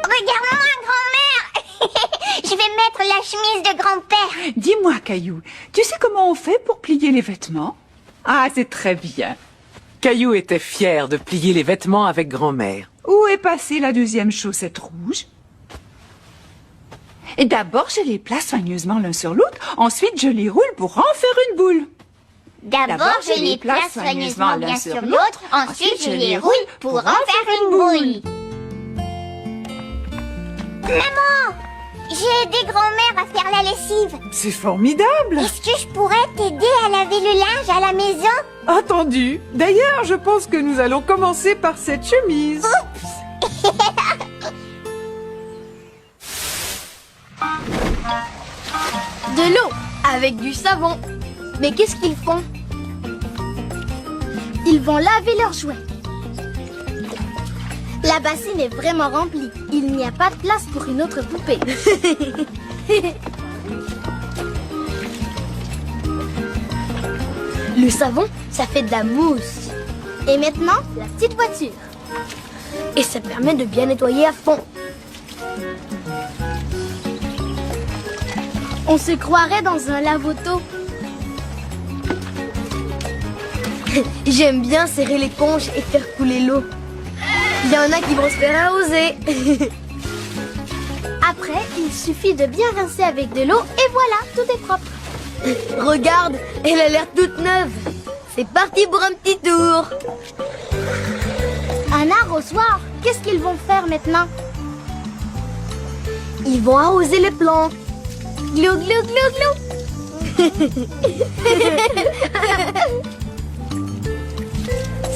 Speaker 2: Regarde-moi, grand-mère. Je vais mettre la chemise de grand-père.
Speaker 1: Dis-moi, Caillou, tu sais comment on fait pour plier les vêtements? Ah, c'est très bien.
Speaker 4: Caillou était fier de plier les vêtements avec grand-mère.
Speaker 1: Où est passée la deuxième chaussette rouge? Et d'abord, je les place soigneusement l'un sur l'autre. Ensuite, je les roule pour en faire une boule.
Speaker 2: D'abord, je les place soigneusement l'un sur l'autre. Ensuite, je les roule pour en faire une boule. Maman, j'ai aidé grand-mère à faire la lessive.
Speaker 1: C'est formidable.
Speaker 2: Est-ce que je pourrais t'aider à laver le linge à la maison?
Speaker 1: Entendu. D'ailleurs, je pense que nous allons commencer par cette chemise.
Speaker 13: De l'eau avec du savon. Mais qu'est-ce qu'ils font? Ils vont laver leurs jouets. La bassine est vraiment remplie. Il n'y a pas de place pour une autre poupée. Le savon, ça fait de la mousse. Et maintenant, la petite voiture. Et ça permet de bien nettoyer à fond. On se croirait dans un lave-auto. J'aime bien serrer l'éponge et faire couler l'eau. Il y en a qui vont se faire arroser. Après, il suffit de bien rincer avec de l'eau et voilà, tout est propre. Regarde, elle a l'air toute neuve. C'est parti pour un petit tour. Un arrosoir, qu'est-ce qu'ils vont faire maintenant? Ils vont arroser les plantes. Glou, glou, glou, glou.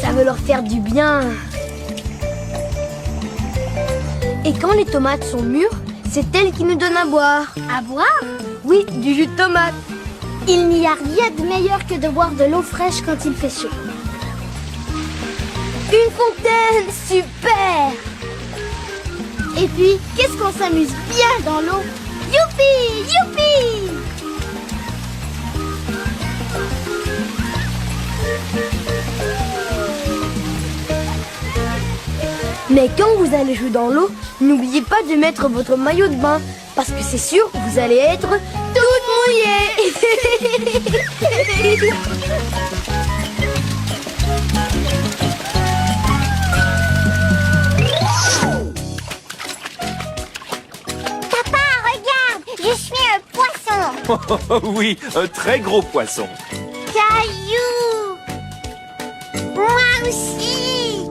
Speaker 13: Ça veut leur faire du bien. Et quand les tomates sont mûres, c'est elles qui nous donnent à boire. À boire? Oui, du jus de tomate. Il n'y a rien de meilleur que de boire de l'eau fraîche quand il fait chaud. Une fontaine, super! Et puis, qu'est-ce qu'on s'amuse bien dans l'eau? Youpi! Youpi! Mais quand vous allez jouer dans l'eau, n'oubliez pas de mettre votre maillot de bain, parce que c'est sûr, vous allez être toute mouillée.
Speaker 2: Papa, regarde, je suis un poisson.
Speaker 5: Oui, un très gros poisson.
Speaker 2: Caillou. Moi aussi.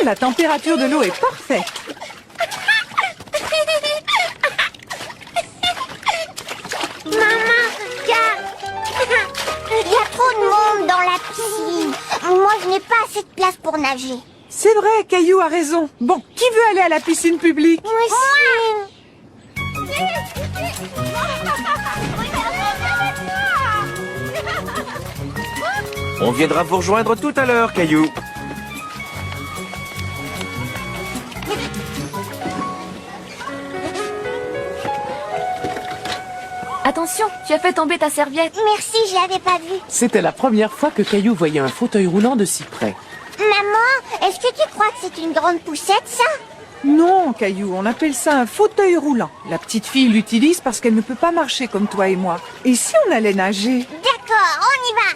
Speaker 1: La température de l'eau est parfaite.
Speaker 2: Maman, regarde. Il y a trop de monde dans la piscine. Moi, je n'ai pas assez de place pour nager.
Speaker 1: C'est vrai, Caillou a raison. Bon, qui veut aller à la piscine publique?
Speaker 2: Moi aussi.
Speaker 5: On viendra vous rejoindre tout à l'heure, Caillou.
Speaker 9: Attention, tu as fait tomber ta serviette.
Speaker 2: Merci, je l'avais pas vu.
Speaker 4: C'était la première fois que Caillou voyait un fauteuil roulant de si près.
Speaker 2: Maman, est-ce que tu crois que c'est une grande poussette, ça?
Speaker 1: Non, Caillou, on appelle ça un fauteuil roulant. La petite fille l'utilise parce qu'elle ne peut pas marcher comme toi et moi. Et si on allait nager?
Speaker 2: D'accord, on y va.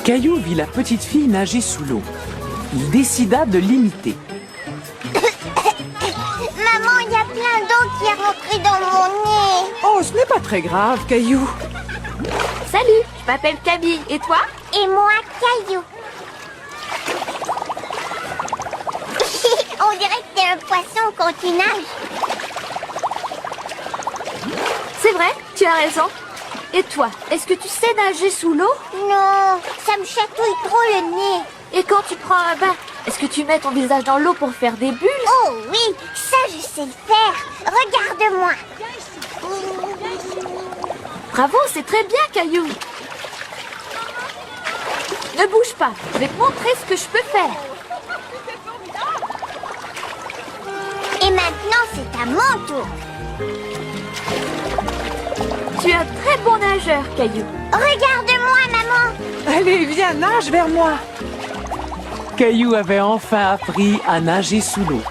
Speaker 4: Caillou vit la petite fille nager sous l'eau. Il décida de l'imiter.
Speaker 2: Maman, il y a plein d'eau qui est rentrée dans mon nez.
Speaker 1: Oh, ce n'est pas très grave, Caillou.
Speaker 9: Salut, je m'appelle Camille. Et toi?
Speaker 2: Et moi, Caillou. On dirait que t'es un poisson quand tu nages.
Speaker 9: C'est vrai, tu as raison. Et toi, est-ce que tu sais nager sous l'eau?
Speaker 2: Non, ça me chatouille trop le nez.
Speaker 9: Et quand tu prends un bain, est-ce que tu mets ton visage dans l'eau pour faire des bulles?
Speaker 2: Oh oui, ça je sais le faire. Regarde-moi.
Speaker 9: Bravo, c'est très bien, Caillou. Ne bouge pas, je vais te montrer ce que je peux faire.
Speaker 2: Et maintenant, c'est à mon tour.
Speaker 9: Tu es un très bon nageur, Caillou.
Speaker 2: Regarde-moi, maman.
Speaker 1: Allez, viens, nage vers moi.
Speaker 4: Caillou avait enfin appris à nager sous l'eau.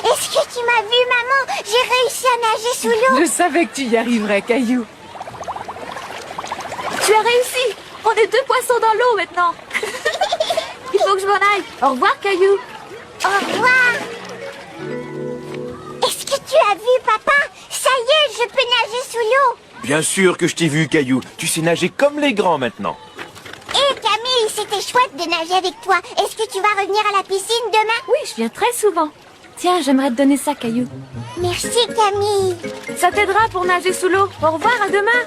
Speaker 2: Est-ce que tu m'as vu, maman? J'ai réussi à nager sous l'eau.
Speaker 1: Je savais que tu y arriverais, Caillou.
Speaker 9: Tu as réussi. On est deux poissons dans l'eau maintenant. Il faut que je m'en aille. Au revoir, Caillou.
Speaker 2: Au revoir. Est-ce que tu as vu, papa? Ça y est, je peux nager sous l'eau.
Speaker 5: Bien sûr que je t'ai vu, Caillou. Tu sais nager comme les grands maintenant.
Speaker 2: Hé, Camille, c'était chouette de nager avec toi. Est-ce que tu vas revenir à la piscine demain?
Speaker 9: Oui, je viens très souvent. Tiens, j'aimerais te donner ça, Caillou.
Speaker 2: Merci, Camille.
Speaker 9: Ça t'aidera pour nager sous l'eau. Au revoir, à demain.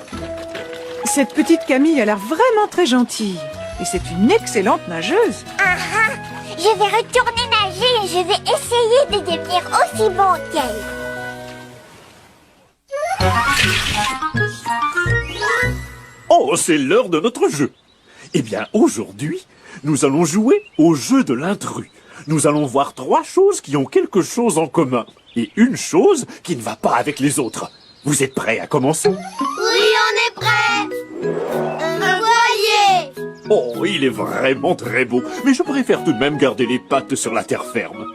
Speaker 1: Cette petite Camille a l'air vraiment très gentille. Et c'est une excellente nageuse.
Speaker 2: Ah ah, je vais retourner nager et je vais essayer de devenir aussi bon qu'elle.
Speaker 3: Oh, c'est l'heure de notre jeu. Eh bien, aujourd'hui, nous allons jouer au jeu de l'intrus. Nous allons voir 3 choses qui ont quelque chose en commun et une chose qui ne va pas avec les autres. Vous êtes prêts à commencer?
Speaker 2: Oui, on est prêts. Un voilier.
Speaker 3: Oh, il est vraiment très beau, mais je préfère tout de même garder les pattes sur la terre ferme.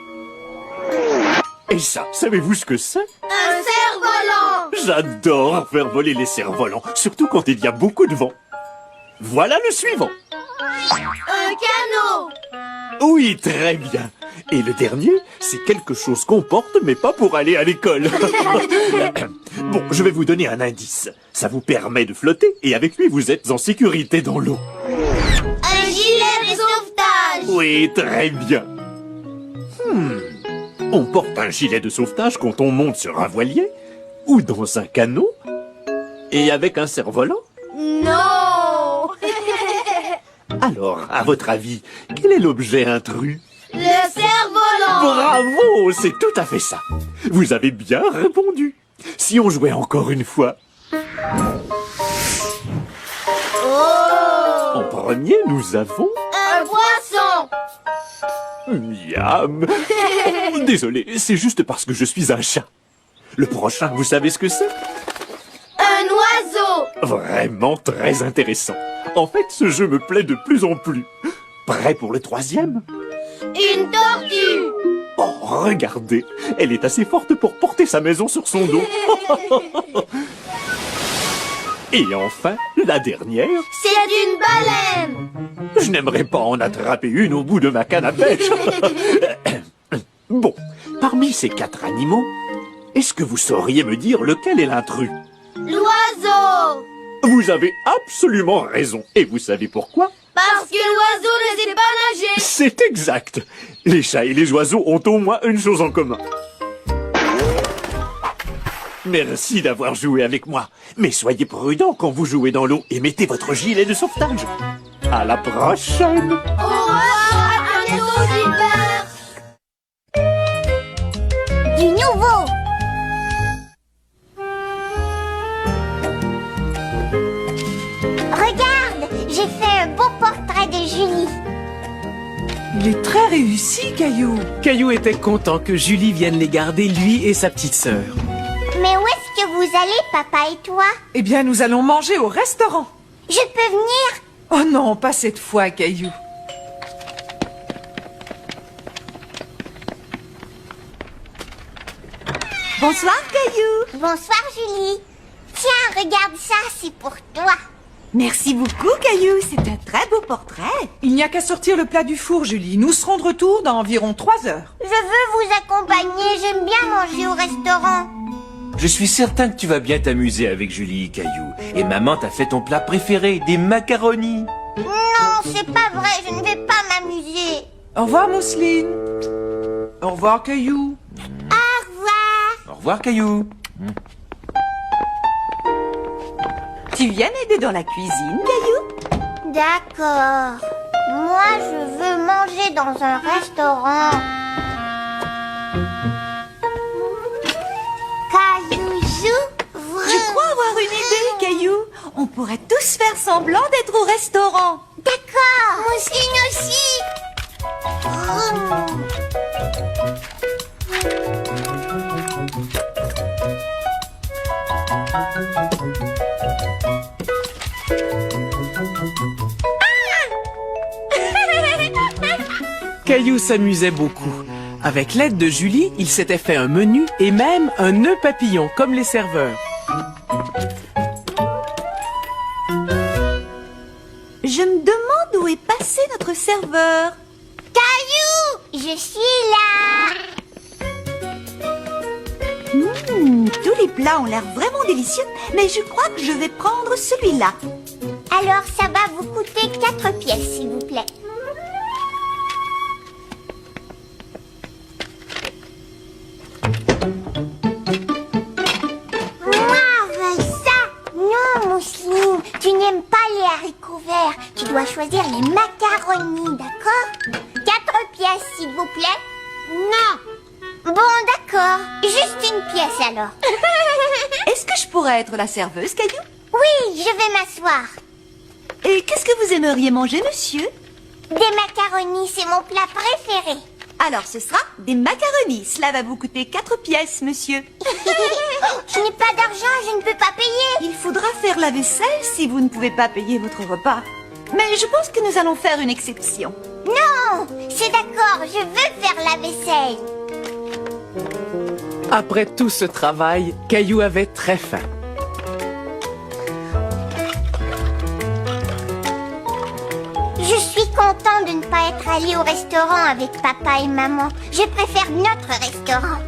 Speaker 3: Et ça, savez-vous ce que c'est?
Speaker 2: Un cerf-volant.
Speaker 3: J'adore faire voler les cerfs-volants, surtout quand il y a beaucoup de vent. Voilà le suivant.
Speaker 9: Un canot.
Speaker 3: Oui, très bien. Et le dernier, c'est quelque chose qu'on porte, mais pas pour aller à l'école. Bon, je vais vous donner un indice. Ça vous permet de flotter, et avec lui, vous êtes en sécurité dans l'eau.
Speaker 2: Un gilet de sauvetage.
Speaker 3: Oui, très bien. On porte un gilet de sauvetage quand on monte sur un voilier, ou dans un canot, et avec un cerf-volant.
Speaker 9: Non.
Speaker 3: Alors, à votre avis, quel est l'objet intrus?
Speaker 9: Le cerf-volant.
Speaker 3: Bravo, c'est tout à fait ça. Vous avez bien répondu. Si on jouait encore une fois. En premier, nous avons...
Speaker 9: Un poisson.
Speaker 3: Miam. Désolé, c'est juste parce que je suis un chat. Le prochain, vous savez ce que c'est?
Speaker 9: Un oiseau.
Speaker 3: Vraiment très intéressant. En fait, ce jeu me plaît de plus en plus. Prêt pour le troisième?
Speaker 9: Une tortue.
Speaker 3: Oh, regardez, elle est assez forte pour porter sa maison sur son dos. Et enfin, la dernière.
Speaker 9: C'est une baleine.
Speaker 3: Je n'aimerais pas en attraper une au bout de ma canne à pêche. Bon, parmi ces 4 animaux, est-ce que vous sauriez me dire lequel est l'intrus?
Speaker 9: L'oiseau.
Speaker 3: Vous avez absolument raison. Et vous savez pourquoi?
Speaker 9: Parce que l'oiseau ne sait pas nager.
Speaker 3: C'est exact. Les chats et les oiseaux ont au moins une chose en commun. Merci d'avoir joué avec moi. Mais soyez prudents quand vous jouez dans l'eau et mettez votre gilet de sauvetage. À la prochaine.
Speaker 9: Au revoir, à bientôt, Gilbert.
Speaker 2: Du nouveau. Regarde, j'ai fait un beau portrait de Julie.
Speaker 1: Il est très réussi, Caillou.
Speaker 4: Caillou était content que Julie vienne les garder, lui et sa petite sœur.
Speaker 2: Mais où est-ce que vous allez, papa et toi?
Speaker 1: Eh bien, nous allons manger au restaurant.
Speaker 2: Je peux venir?
Speaker 1: Oh non, pas cette fois, Caillou.
Speaker 14: Bonsoir, Caillou.
Speaker 2: Bonsoir, Julie. Tiens, regarde ça, c'est pour toi.
Speaker 14: Merci beaucoup, Caillou. C'est un très beau portrait.
Speaker 1: Il n'y a qu'à sortir le plat du four, Julie. Nous serons de retour dans environ 3 heures.
Speaker 2: Je veux vous accompagner, j'aime bien manger au restaurant.
Speaker 5: Je suis certain que tu vas bien t'amuser avec Julie, Caillou. Et maman t'a fait ton plat préféré, des macaronis.
Speaker 2: Non, c'est pas vrai, je ne vais pas m'amuser.
Speaker 1: Au revoir, Mousseline. Au revoir, Caillou.
Speaker 2: Au revoir.
Speaker 5: Au revoir, Caillou.
Speaker 14: Tu viens m'aider dans la cuisine, Caillou?
Speaker 2: D'accord. Moi, je veux manger dans un restaurant. Caillou,
Speaker 14: Je crois avoir une idée, Caillou. On pourrait tous faire semblant d'être au restaurant.
Speaker 2: D'accord. Mousseline aussi.
Speaker 4: Caillou s'amusait beaucoup. Avec l'aide de Julie, il s'était fait un menu et même un nœud papillon, comme les serveurs.
Speaker 14: Je me demande où est passé notre serveur.
Speaker 2: Caillou, je suis là.
Speaker 14: Tous les plats ont l'air vraiment délicieux, mais je crois que je vais prendre celui-là.
Speaker 2: Alors, ça va vous coûter 4 pièces, s'il vous plaît. Non, Mousseline, tu n'aimes pas les haricots verts. Tu dois choisir les macaronis, d'accord? 4 pièces, s'il vous plaît. Non. Bon, d'accord. Juste une pièce, alors.
Speaker 14: Est-ce que je pourrais être la serveuse, Caillou?
Speaker 2: Oui, je vais m'asseoir.
Speaker 14: Et qu'est-ce que vous aimeriez manger, monsieur?
Speaker 2: Des macaronis, c'est mon plat préféré.
Speaker 14: Alors ce sera des macaronis. Cela va vous coûter 4 pièces, monsieur.
Speaker 2: Je n'ai pas d'argent, je ne peux pas payer.
Speaker 14: Il faudra faire la vaisselle si vous ne pouvez pas payer votre repas. Mais je pense que nous allons faire une exception.
Speaker 2: Non, c'est d'accord, je veux faire la vaisselle.
Speaker 4: Après tout ce travail, Caillou avait très faim.
Speaker 2: Je suis content de ne pas être allé au restaurant avec papa et maman. Je préfère notre restaurant.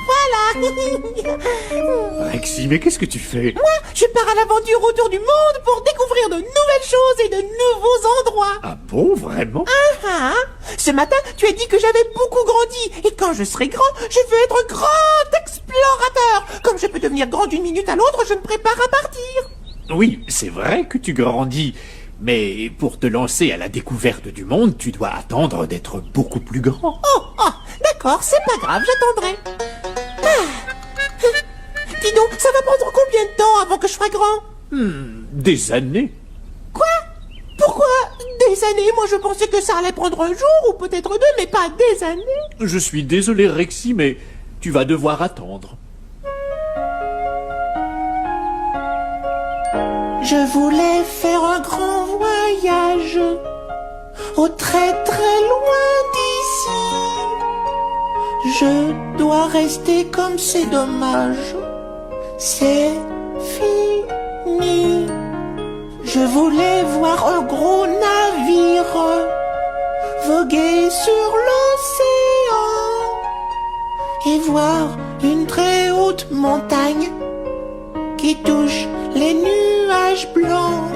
Speaker 7: Voilà.
Speaker 3: Rexy, mais qu'est-ce que tu fais?
Speaker 7: Moi, je pars à l'aventure autour du monde pour découvrir de nouvelles choses et de nouveaux endroits.
Speaker 3: Ah bon, vraiment?
Speaker 7: Ce matin, tu as dit que j'avais beaucoup grandi. Et quand je serai grand, je veux être grand explorateur. Comme je peux devenir grand d'une minute à l'autre, je me prépare à partir.
Speaker 3: Oui, c'est vrai que tu grandis. Mais pour te lancer à la découverte du monde, tu dois attendre d'être beaucoup plus grand.
Speaker 7: D'accord, c'est pas grave, j'attendrai. Dis donc, ça va prendre combien de temps avant que je sois grand?
Speaker 3: Des années.
Speaker 7: Quoi? Pourquoi des années? Moi, je pensais que ça allait prendre un jour ou peut-être deux, mais pas des années.
Speaker 3: Je suis désolé, Rexy, mais tu vas devoir attendre.
Speaker 7: Je voulais faire un grand voyage au très très loin d'ici. Je dois rester comme c'est dommage. C'est fini. Je voulais voir un gros navire voguer sur l'océan et voir une très haute montagne qui touche les nuages blancs.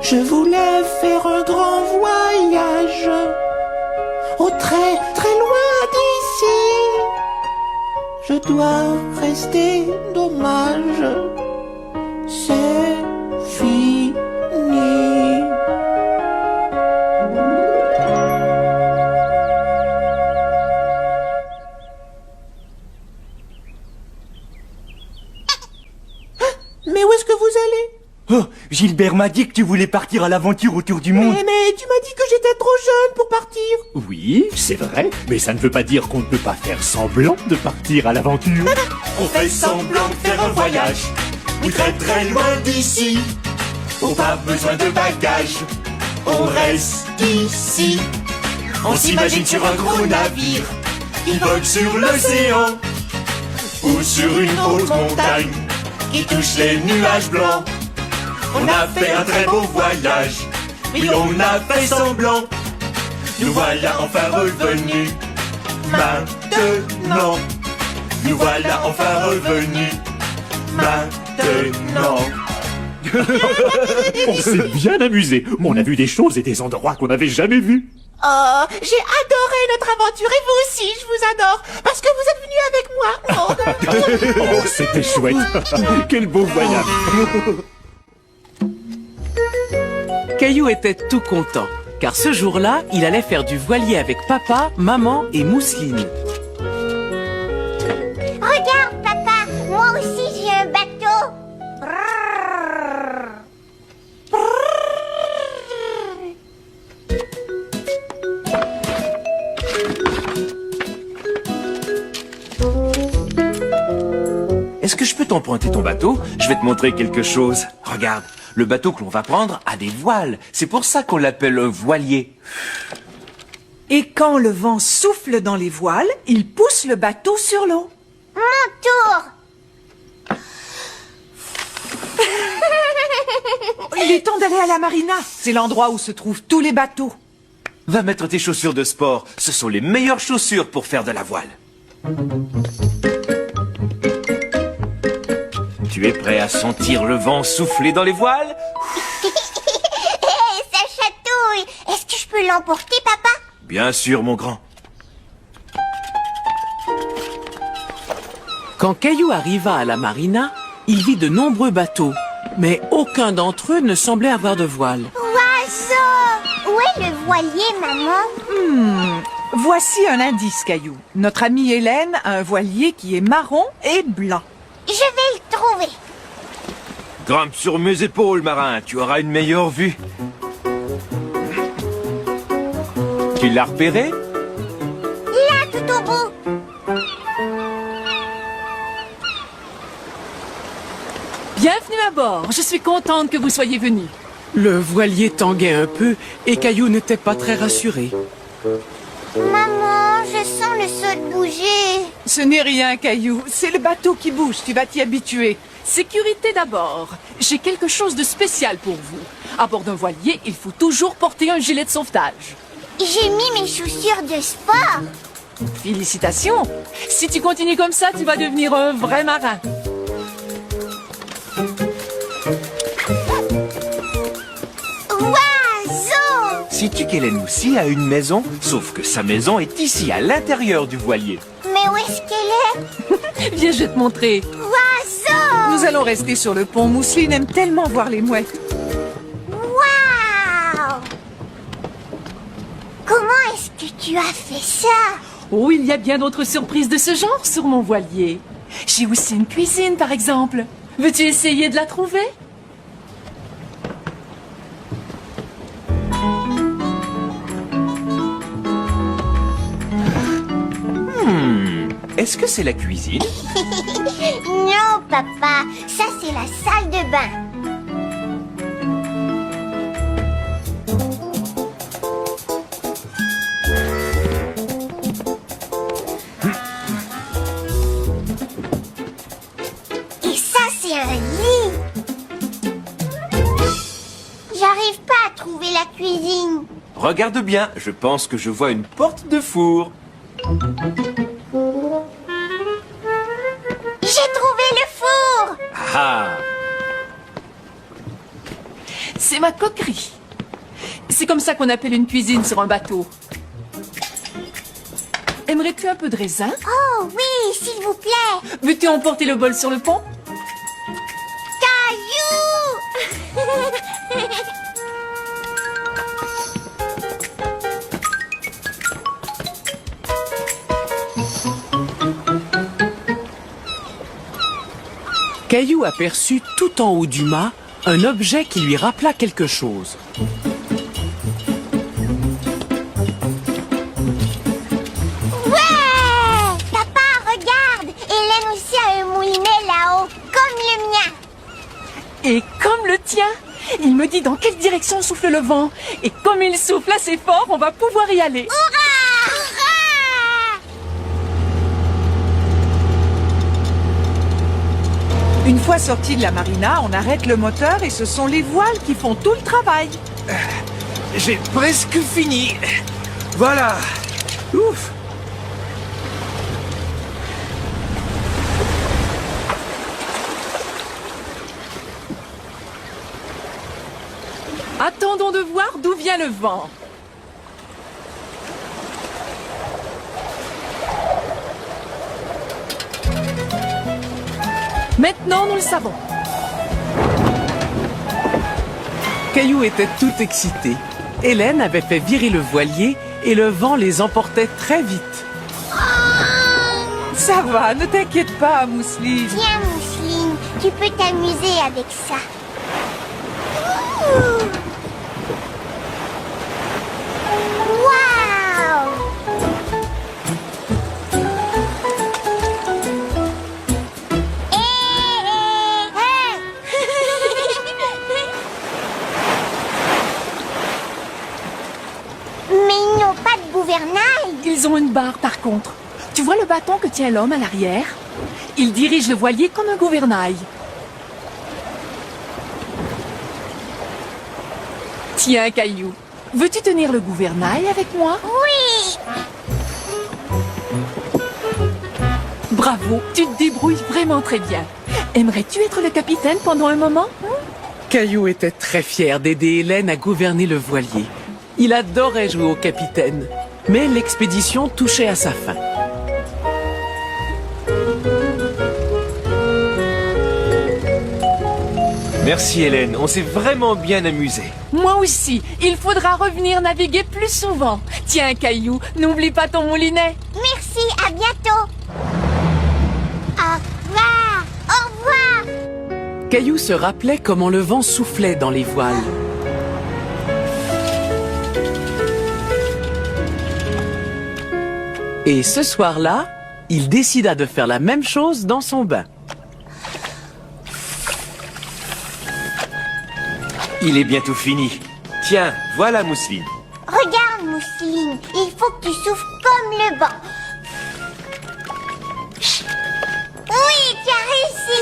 Speaker 7: Je voulais faire un grand voyage au très très loin d'ici. Je dois rester dommage. C'est fini. Mais où est-ce que vous allez?
Speaker 11: Oh, Gilbert m'a dit que tu voulais partir à l'aventure autour du monde.
Speaker 7: Mais tu m'as dit que j'étais trop jeune pour partir.
Speaker 3: Oui, c'est vrai, mais ça ne veut pas dire qu'on ne peut pas faire semblant de partir à l'aventure.
Speaker 11: On fait semblant de faire un voyage, oui très très loin d'ici. Oh, pas besoin de bagages, on reste ici. On s'imagine sur un gros navire qui vogue sur l'océan ou sur une haute montagne qui touche les nuages blancs. On a fait un très beau voyage, oui on a fait semblant. Nous voilà enfin revenus, maintenant. Nous voilà enfin revenus, maintenant.
Speaker 3: On s'est bien amusé. On a vu des choses et des endroits qu'on n'avait jamais vus.
Speaker 7: Oh, j'ai adoré notre aventure et vous aussi, je vous adore, parce que vous êtes venus avec moi.
Speaker 3: Oh, c'était chouette. Quel beau voyage.
Speaker 4: Caillou était tout content, car ce jour-là, il allait faire du voilier avec papa, maman et Mousseline.
Speaker 2: Regarde, papa, moi aussi j'ai un bateau.
Speaker 5: Est-ce que je peux t'emprunter ton bateau? Je vais te montrer quelque chose. Regarde, le bateau que l'on va prendre a des voiles. C'est pour ça qu'on l'appelle un voilier.
Speaker 1: Et quand le vent souffle dans les voiles, il pousse le bateau sur l'eau.
Speaker 2: Mon tour.
Speaker 1: Il est temps d'aller à la marina. C'est l'endroit où se trouvent tous les bateaux.
Speaker 5: Va mettre tes chaussures de sport. Ce sont les meilleures chaussures pour faire de la voile. Tu es prêt à sentir le vent souffler dans les voiles?
Speaker 2: Ça chatouille. Est-ce que je peux l'emporter, papa?
Speaker 5: Bien sûr, mon grand.
Speaker 4: Quand Caillou arriva à la marina, il vit de nombreux bateaux, mais aucun d'entre eux ne semblait avoir de voile.
Speaker 2: Oiseau! Où est le voilier, maman?
Speaker 1: Voici un indice, Caillou. Notre amie Hélène a un voilier qui est marron et blanc.
Speaker 2: Je vais le trouver.
Speaker 5: Grimpe sur mes épaules, marin. Tu auras une meilleure vue. Tu l'as repéré?
Speaker 2: Là, tout au bout.
Speaker 15: Bienvenue à bord. Je suis contente que vous soyez venus.
Speaker 4: Le voilier tanguait un peu et Caillou n'était pas très rassuré.
Speaker 2: Maman, je sens le sol bouger.
Speaker 1: Ce n'est rien, Caillou. C'est le bateau qui bouge. Tu vas t'y habituer.
Speaker 15: Sécurité d'abord. J'ai quelque chose de spécial pour vous. À bord d'un voilier, il faut toujours porter un gilet de sauvetage.
Speaker 2: J'ai mis mes chaussures de sport.
Speaker 15: Félicitations. Si tu continues comme ça, tu vas devenir un vrai marin.
Speaker 2: Oiseau!
Speaker 5: Sais-tu qu'Hélène aussi a une maison? Sauf que sa maison est ici, à l'intérieur du voilier.
Speaker 2: Mais où est-ce qu'elle est?
Speaker 15: Viens, je vais te montrer.
Speaker 2: Oiseau!
Speaker 1: Nous allons rester sur le pont. Mousseline aime tellement voir les mouettes.
Speaker 2: Waouh! Comment est-ce que tu as fait ça?
Speaker 15: Oh, il y a bien d'autres surprises de ce genre sur mon voilier. J'ai aussi une cuisine, par exemple. Veux-tu essayer de la trouver?
Speaker 5: Est-ce que c'est la cuisine?
Speaker 2: Non, papa. Ça, c'est la salle de bain. Et ça, c'est un lit. J'arrive pas à trouver la cuisine.
Speaker 5: Regarde bien, je pense que je vois une porte de four.
Speaker 2: J'ai trouvé le four.
Speaker 5: Ah!
Speaker 15: C'est ma coquerie. C'est comme ça qu'on appelle une cuisine sur un bateau. Aimerais-tu un peu de raisin?
Speaker 2: Oh oui, s'il vous plaît.
Speaker 15: Veux-tu emporter le bol sur le pont?
Speaker 2: Caillou!
Speaker 4: Caillou aperçut tout en haut du mât un objet qui lui rappela quelque chose.
Speaker 2: Ouais! Papa, regarde! Hélène aussi a un moulinet là-haut, comme le mien.
Speaker 15: Et comme le tien, il me dit dans quelle direction souffle le vent. Et comme il souffle assez fort, on va pouvoir y aller.
Speaker 2: Hurrah! Hurrah!
Speaker 1: Une fois sorti de la marina, on arrête le moteur et ce sont les voiles qui font tout le travail.
Speaker 11: J'ai presque fini. Voilà. Ouf.
Speaker 15: Attendons de voir d'où vient le vent. Maintenant, nous le savons.
Speaker 4: Caillou était tout excité. Hélène avait fait virer le voilier et le vent les emportait très vite.
Speaker 1: Ça va, ne t'inquiète pas, Mousseline.
Speaker 2: Tiens, Mousseline, tu peux t'amuser avec ça. Waouh! Mais ils n'ont pas de gouvernail.
Speaker 15: Ils ont une barre, par contre. Tu vois le bâton que tient l'homme à l'arrière? Il dirige le voilier comme un gouvernail. Tiens, Caillou, veux-tu tenir le gouvernail avec moi?
Speaker 2: Oui!
Speaker 15: Bravo, tu te débrouilles vraiment très bien. Aimerais-tu être le capitaine pendant un moment?
Speaker 4: Caillou était très fier d'aider Hélène à gouverner le voilier. Il adorait jouer au capitaine, mais l'expédition touchait à sa fin.
Speaker 5: Merci Hélène, on s'est vraiment bien amusé.
Speaker 15: Moi aussi, il faudra revenir naviguer plus souvent. Tiens, Caillou, n'oublie pas ton moulinet.
Speaker 2: Merci, à bientôt. Au revoir. Au revoir.
Speaker 4: Caillou se rappelait comment le vent soufflait dans les voiles. Et ce soir-là, il décida de faire la même chose dans son bain.
Speaker 5: Il est bientôt fini. Tiens, voilà Mousseline.
Speaker 2: Regarde, Mousseline, il faut que tu souffles comme le vent. Oui, tu as réussi.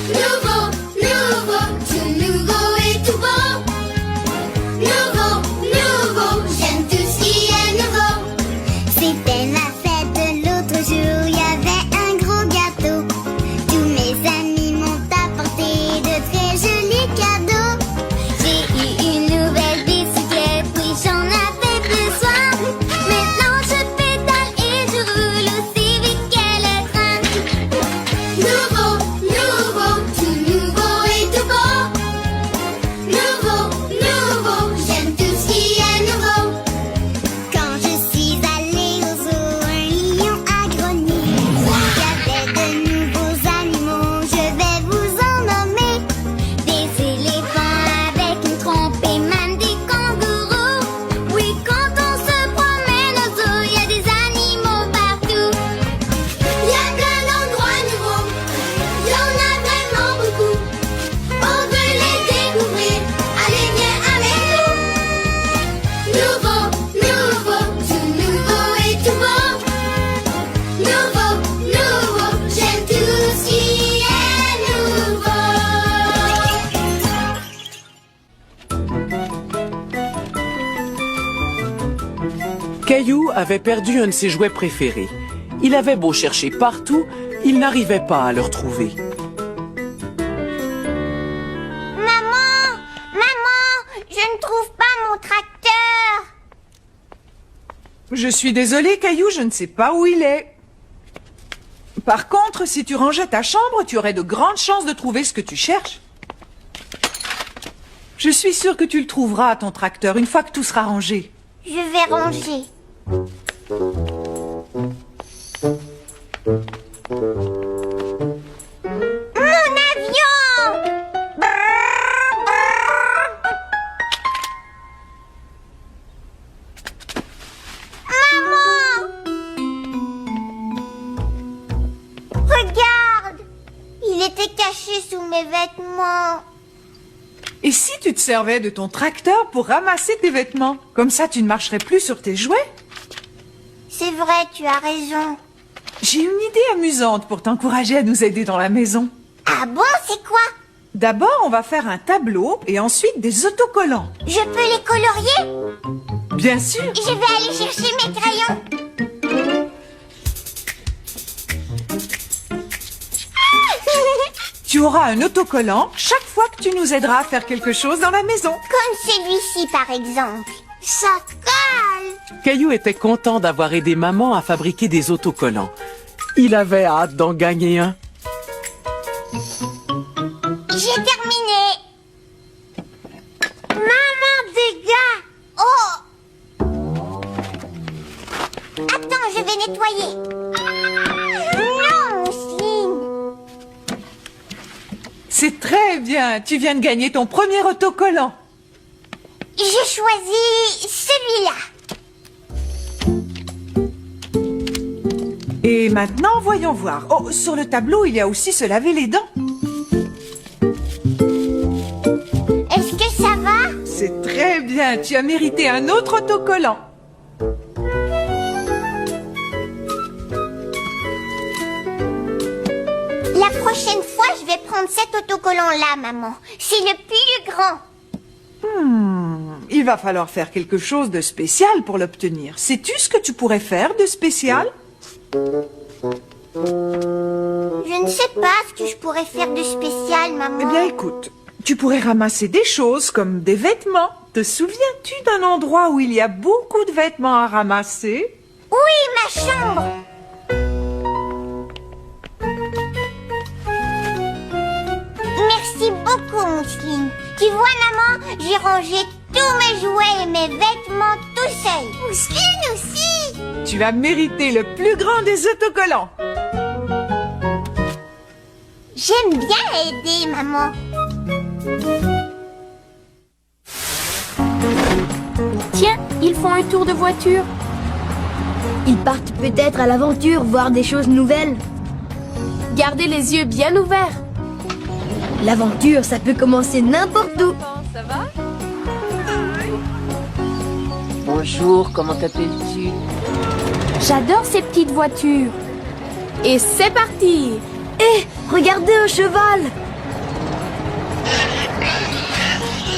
Speaker 9: Nouveau, nouveau, tout nouveau et tout beau. Nouveau, nouveau, j'aime tout ce qui est nouveau.
Speaker 2: C'était ma fête l'autre jour, il y avait un gros gâteau. Tous mes amis m'ont apporté de très jolis cadeaux. J'ai eu une nouvelle bicyclette, oui j'en avais besoin. Maintenant je pédale et je roule aussi vite qu'elle est train.
Speaker 9: Nouveau, nouveau, tout nouveau et tout beau. Nouveau, nouveau, j'aime tout ce qui est nouveau.
Speaker 2: Quand je suis allée au zoo, un lion a grogné. Il y avait de nouveaux animaux, je vais vous en nommer. Des éléphants avec une trompe et même des kangourous. Oui, quand on se promène au zoo, il y a des animaux partout.
Speaker 9: Il y a plein d'endroits nouveaux, il y en a vraiment beaucoup. On veut les découvrir, allez viens avec nous. Nouveau, nouveau, tout nouveau et tout beau. Nouveau, nouveau, j'aime tout ce qui est nouveau.
Speaker 4: Caillou avait perdu un de ses jouets préférés. Il avait beau chercher partout, il n'arrivait pas à le retrouver.
Speaker 2: Maman, je ne trouve pas mon tracteur.
Speaker 1: Je suis désolée, Caillou, je ne sais pas où il est. Par contre, si tu rangeais ta chambre, tu aurais de grandes chances de trouver ce que tu cherches. Je suis sûre que tu le trouveras, ton tracteur, une fois que tout sera rangé.
Speaker 2: Je vais ranger. Mon avion! Maman! Regarde! Il était caché sous mes vêtements.
Speaker 1: Et si tu te servais de ton tracteur pour ramasser tes vêtements? Comme ça, tu ne marcherais plus sur tes jouets.
Speaker 2: C'est vrai, tu as raison.
Speaker 1: J'ai une idée amusante pour t'encourager à nous aider dans la maison.
Speaker 2: Ah bon, c'est quoi?
Speaker 1: D'abord, on va faire un tableau et ensuite des autocollants.
Speaker 2: Je peux les colorier?
Speaker 1: Bien sûr.
Speaker 2: Je vais aller chercher mes crayons.
Speaker 1: Tu auras un autocollant chaque fois que tu nous aideras à faire quelque chose dans la maison.
Speaker 2: Comme celui-ci, par exemple. Ça colle!
Speaker 4: Caillou était content d'avoir aidé maman à fabriquer des autocollants. Il avait hâte d'en gagner un.
Speaker 2: J'ai terminé. Maman, dégâts! Oh! Attends, je vais nettoyer. Non, Mousseline.
Speaker 1: C'est très bien. Tu viens de gagner ton premier autocollant.
Speaker 2: J'ai choisi celui-là.
Speaker 1: Et maintenant, voyons voir. Oh, sur le tableau, il y a aussi se laver les dents.
Speaker 2: Est-ce que ça va?
Speaker 1: C'est très bien. Tu as mérité un autre autocollant.
Speaker 2: La prochaine fois, je vais prendre cet autocollant-là, maman. C'est le plus grand.
Speaker 1: Il va falloir faire quelque chose de spécial pour l'obtenir. Sais-tu ce que tu pourrais faire de spécial?
Speaker 2: Je ne sais pas ce que je pourrais faire de spécial, maman.
Speaker 1: Eh bien, écoute, tu pourrais ramasser des choses comme des vêtements. Te souviens-tu d'un endroit où il y a beaucoup de vêtements à ramasser?
Speaker 2: Oui, ma chambre. Merci beaucoup, Mousseline. Tu vois, maman, j'ai rangé tous mes jouets et mes vêtements tout seul. Mousseline aussi.
Speaker 1: Tu as mérité le plus grand des autocollants.
Speaker 2: J'aime bien aider, maman.
Speaker 13: Tiens, ils font un tour de voiture. Ils partent peut-être à l'aventure, voir des choses nouvelles.
Speaker 9: Gardez les yeux bien ouverts.
Speaker 13: L'aventure, ça peut commencer n'importe où.
Speaker 15: Ça va? Bonjour, comment t'appelles-tu?
Speaker 9: J'adore ces petites voitures. Et c'est parti!
Speaker 13: Hé, regardez un cheval!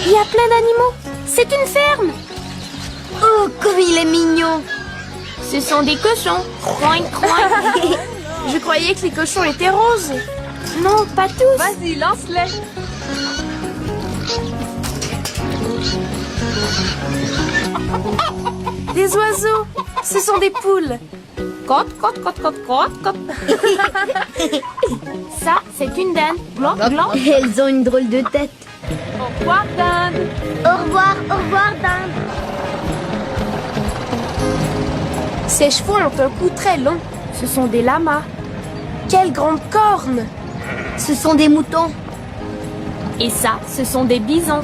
Speaker 9: Il y a plein d'animaux. C'est une ferme.
Speaker 13: Oh, comme il est mignon!
Speaker 9: Ce sont des cochons. Croing, croing. Je croyais que les cochons étaient roses. Non, pas tous.
Speaker 15: Vas-y, lance-les.
Speaker 9: Des oiseaux. Ce sont des poules. Cote, cote, cote, cote, cote, cote. Ça, c'est une dinde. Blanc, blanc.
Speaker 13: Elles ont une drôle de tête.
Speaker 15: Au revoir, dinde.
Speaker 2: Au revoir, dinde.
Speaker 9: Ces chevaux ont un cou très long. Ce sont des lamas. Quelles grandes cornes!
Speaker 13: Ce sont des moutons.
Speaker 9: Et ça, ce sont des bisons.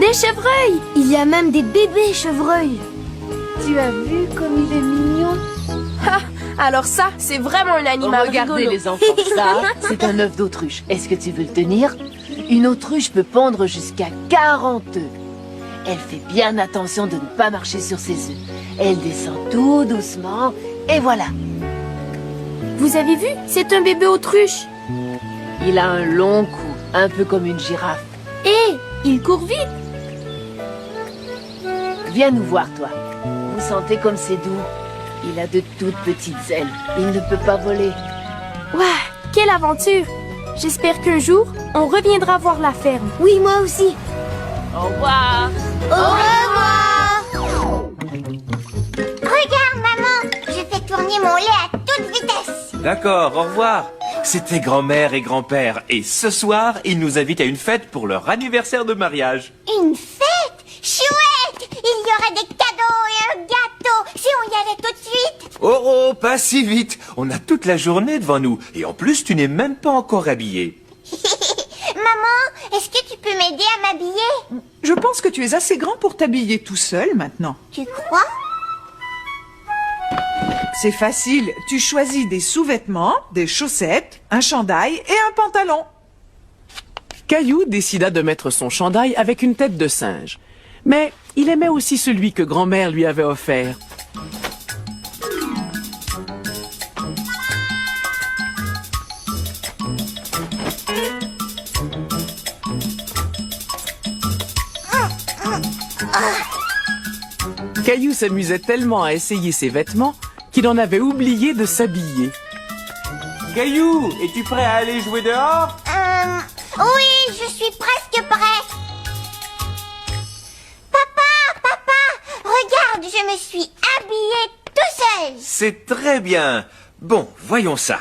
Speaker 9: Des chevreuils!
Speaker 13: Il y a même des bébés chevreuils.
Speaker 9: Tu as vu comme il est mignon? Ha! Alors ça, c'est vraiment un animal
Speaker 15: Regardez
Speaker 9: rigolo.
Speaker 15: les enfants, ça, c'est un œuf d'autruche. Est-ce que tu veux le tenir? Une autruche peut pondre jusqu'à 40 œufs. Elle fait bien attention de ne pas marcher sur ses œufs. Elle descend tout doucement, et voilà.
Speaker 9: Vous avez vu? C'est un bébé autruche.
Speaker 15: Il a un long cou, un peu comme une girafe.
Speaker 9: Et il court vite.
Speaker 15: Viens nous voir, toi. Vous sentez comme c'est doux? Il a de toutes petites ailes. Il ne peut pas voler.
Speaker 9: Ouah, quelle aventure! J'espère qu'un jour, on reviendra voir la ferme.
Speaker 13: Oui, moi aussi.
Speaker 15: Au revoir.
Speaker 2: Au revoir. Regarde, maman, je fais tourner mon lait à toute vitesse.
Speaker 5: D'accord, au revoir. C'était grand-mère et grand-père. Et ce soir, ils nous invitent à une fête pour leur anniversaire de mariage.
Speaker 2: Une fête? Chouette! Il y aurait des cadeaux et un gâteau si on y allait tout de suite.
Speaker 5: Oh, pas si vite. On a toute la journée devant nous. Et en plus, tu n'es même pas encore habillé.
Speaker 2: Maman, est-ce que tu peux m'aider à m'habiller?
Speaker 1: Je pense que tu es assez grand pour t'habiller tout seul maintenant.
Speaker 2: Tu crois?
Speaker 1: C'est facile, tu choisis des sous-vêtements, des chaussettes, un chandail et un pantalon.
Speaker 4: Caillou décida de mettre son chandail avec une tête de singe. Mais il aimait aussi celui que grand-mère lui avait offert. Caillou s'amusait tellement à essayer ses vêtements qu'il en avait oublié de s'habiller.
Speaker 5: Caillou, es-tu prêt à aller jouer dehors?
Speaker 2: Oui, je suis presque prêt. Papa, regarde, je me suis habillé tout seul.
Speaker 5: C'est très bien. Bon, voyons ça.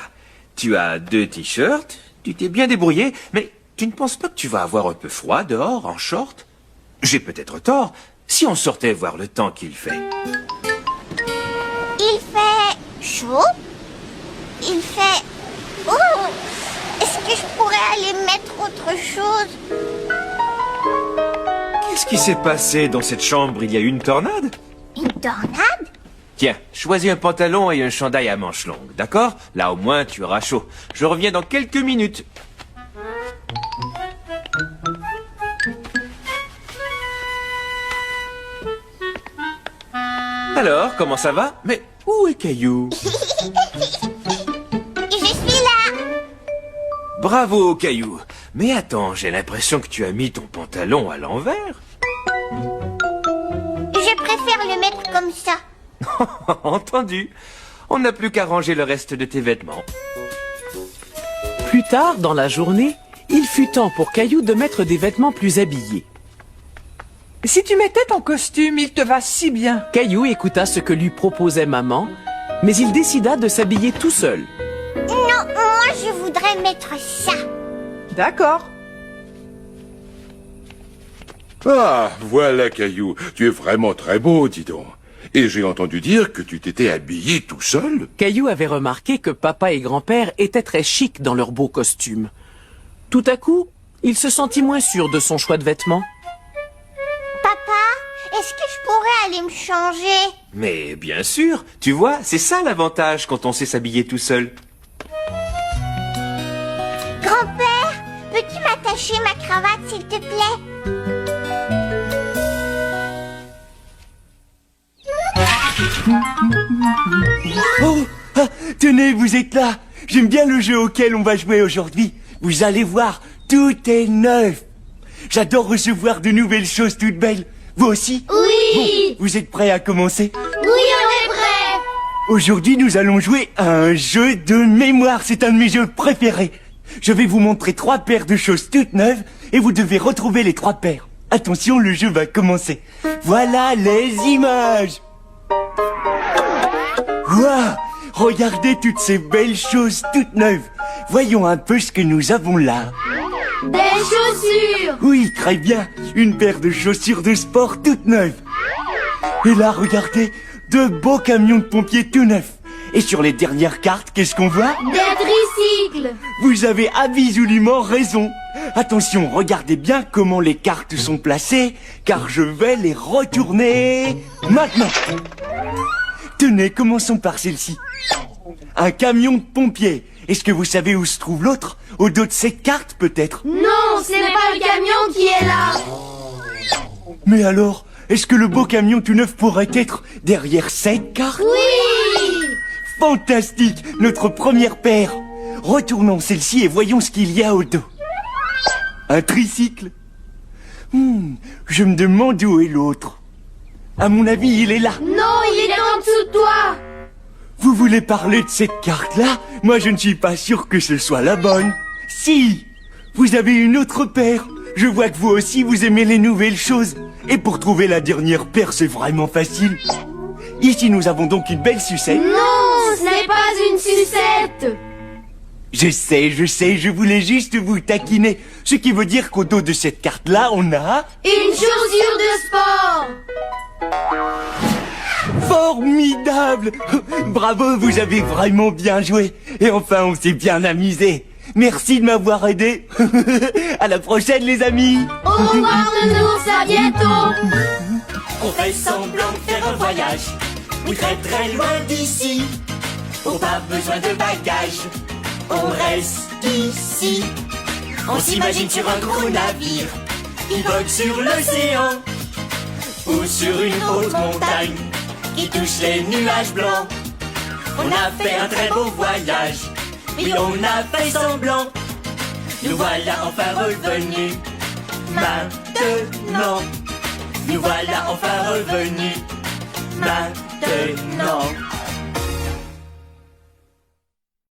Speaker 5: Tu as 2 t-shirts, tu t'es bien débrouillé, mais tu ne penses pas que tu vas avoir un peu froid dehors, en short? J'ai peut-être tort. Si on sortait voir le temps qu'il fait.
Speaker 2: Il fait chaud. Il fait... Oh! Est-ce que je pourrais aller mettre autre chose?
Speaker 5: Qu'est-ce qui s'est passé dans cette chambre? Il y a eu une tornade?
Speaker 2: Une tornade?
Speaker 5: Tiens, choisis un pantalon et un chandail à manches longues, d'accord? Là au moins tu auras chaud. Je reviens dans quelques minutes. Alors, comment ça va? Mais où est Caillou?
Speaker 2: Je suis là.
Speaker 5: Bravo, Caillou. Mais attends, j'ai l'impression que tu as mis ton pantalon à l'envers.
Speaker 2: Je préfère le mettre comme ça.
Speaker 5: Entendu. On n'a plus qu'à ranger le reste de tes vêtements.
Speaker 4: Plus tard dans la journée, il fut temps pour Caillou de mettre des vêtements plus habillés.
Speaker 1: Si tu mettais ton costume, il te va si bien.
Speaker 4: Caillou écouta ce que lui proposait maman, mais il décida de s'habiller tout seul.
Speaker 2: Non, moi je voudrais mettre ça.
Speaker 1: D'accord.
Speaker 6: Ah, voilà, Caillou. Tu es vraiment très beau, dis donc. Et j'ai entendu dire que tu t'étais habillé tout seul.
Speaker 4: Caillou avait remarqué que papa et grand-père étaient très chics dans leurs beaux costumes. Tout à coup, il se sentit moins sûr de son choix de vêtements.
Speaker 2: Papa, est-ce que je pourrais aller me changer?
Speaker 5: Mais bien sûr, tu vois, c'est ça l'avantage quand on sait s'habiller tout seul.
Speaker 2: Grand-père, peux-tu m'attacher ma cravate, s'il te plaît?
Speaker 11: Oh, ah, tenez, vous êtes là. J'aime bien le jeu auquel on va jouer aujourd'hui. Vous allez voir, tout est neuf. J'adore recevoir de nouvelles choses toutes belles. Vous aussi?
Speaker 9: Oui!
Speaker 11: Bon, vous êtes prêts à commencer?
Speaker 9: Oui, on est prêts!
Speaker 11: Aujourd'hui, nous allons jouer à un jeu de mémoire. C'est un de mes jeux préférés. Je vais vous montrer 3 paires de choses toutes neuves et vous devez retrouver les 3 paires. Attention, le jeu va commencer. Voilà les images. Waouh! Regardez toutes ces belles choses toutes neuves. Voyons un peu ce que nous avons là.
Speaker 9: Des chaussures!
Speaker 11: Oui, très bien. Une paire de chaussures de sport toutes neuves. Et là, regardez, de beaux camions de pompiers tout neufs. Et sur les dernières cartes, qu'est-ce qu'on voit?
Speaker 9: Des tricycles!
Speaker 11: Vous avez absolument raison. Attention, regardez bien comment les cartes sont placées, car je vais les retourner maintenant. Tenez, commençons par celle-ci. Un camion de pompiers. Est-ce que vous savez où se trouve l'autre? Au dos de cette carte, peut-être?
Speaker 9: Non, ce n'est pas le camion qui est là!
Speaker 11: Mais alors, est-ce que le beau camion tout neuf pourrait être derrière cette carte?
Speaker 9: Oui!
Speaker 11: Fantastique, notre première paire. Retournons celle-ci et voyons ce qu'il y a au dos. Un tricycle. Je me demande où est l'autre. À mon avis, il est là.
Speaker 9: Non, il est en dessous de toi!
Speaker 11: Vous voulez parler de cette carte-là? Moi, je ne suis pas sûr que ce soit la bonne. Si! Vous avez une autre paire. Je vois que vous aussi, vous aimez les nouvelles choses. Et pour trouver la dernière paire, c'est vraiment facile. Ici, nous avons donc une belle sucette.
Speaker 9: Non, ce n'est pas une sucette!
Speaker 11: Je sais, je voulais juste vous taquiner. Ce qui veut dire qu'au dos de cette carte-là, on a...
Speaker 9: Une chaussure de sport!
Speaker 11: Formidable! Bravo, vous avez vraiment bien joué. Et enfin, on s'est bien amusé. Merci de m'avoir aidé. À la prochaine, les amis.
Speaker 9: Au revoir, nounours, à bientôt!
Speaker 16: On fait semblant de faire un voyage, oui, très très loin d'ici. Oh, pas besoin de bagages, on reste ici. On s'imagine sur un gros navire qui vogue sur l'océan ou sur une haute montagne qui touche les nuages blancs. On a fait un très beau voyage, oui, on a fait semblant. Nous voilà enfin revenus, maintenant. Nous voilà enfin revenus, maintenant.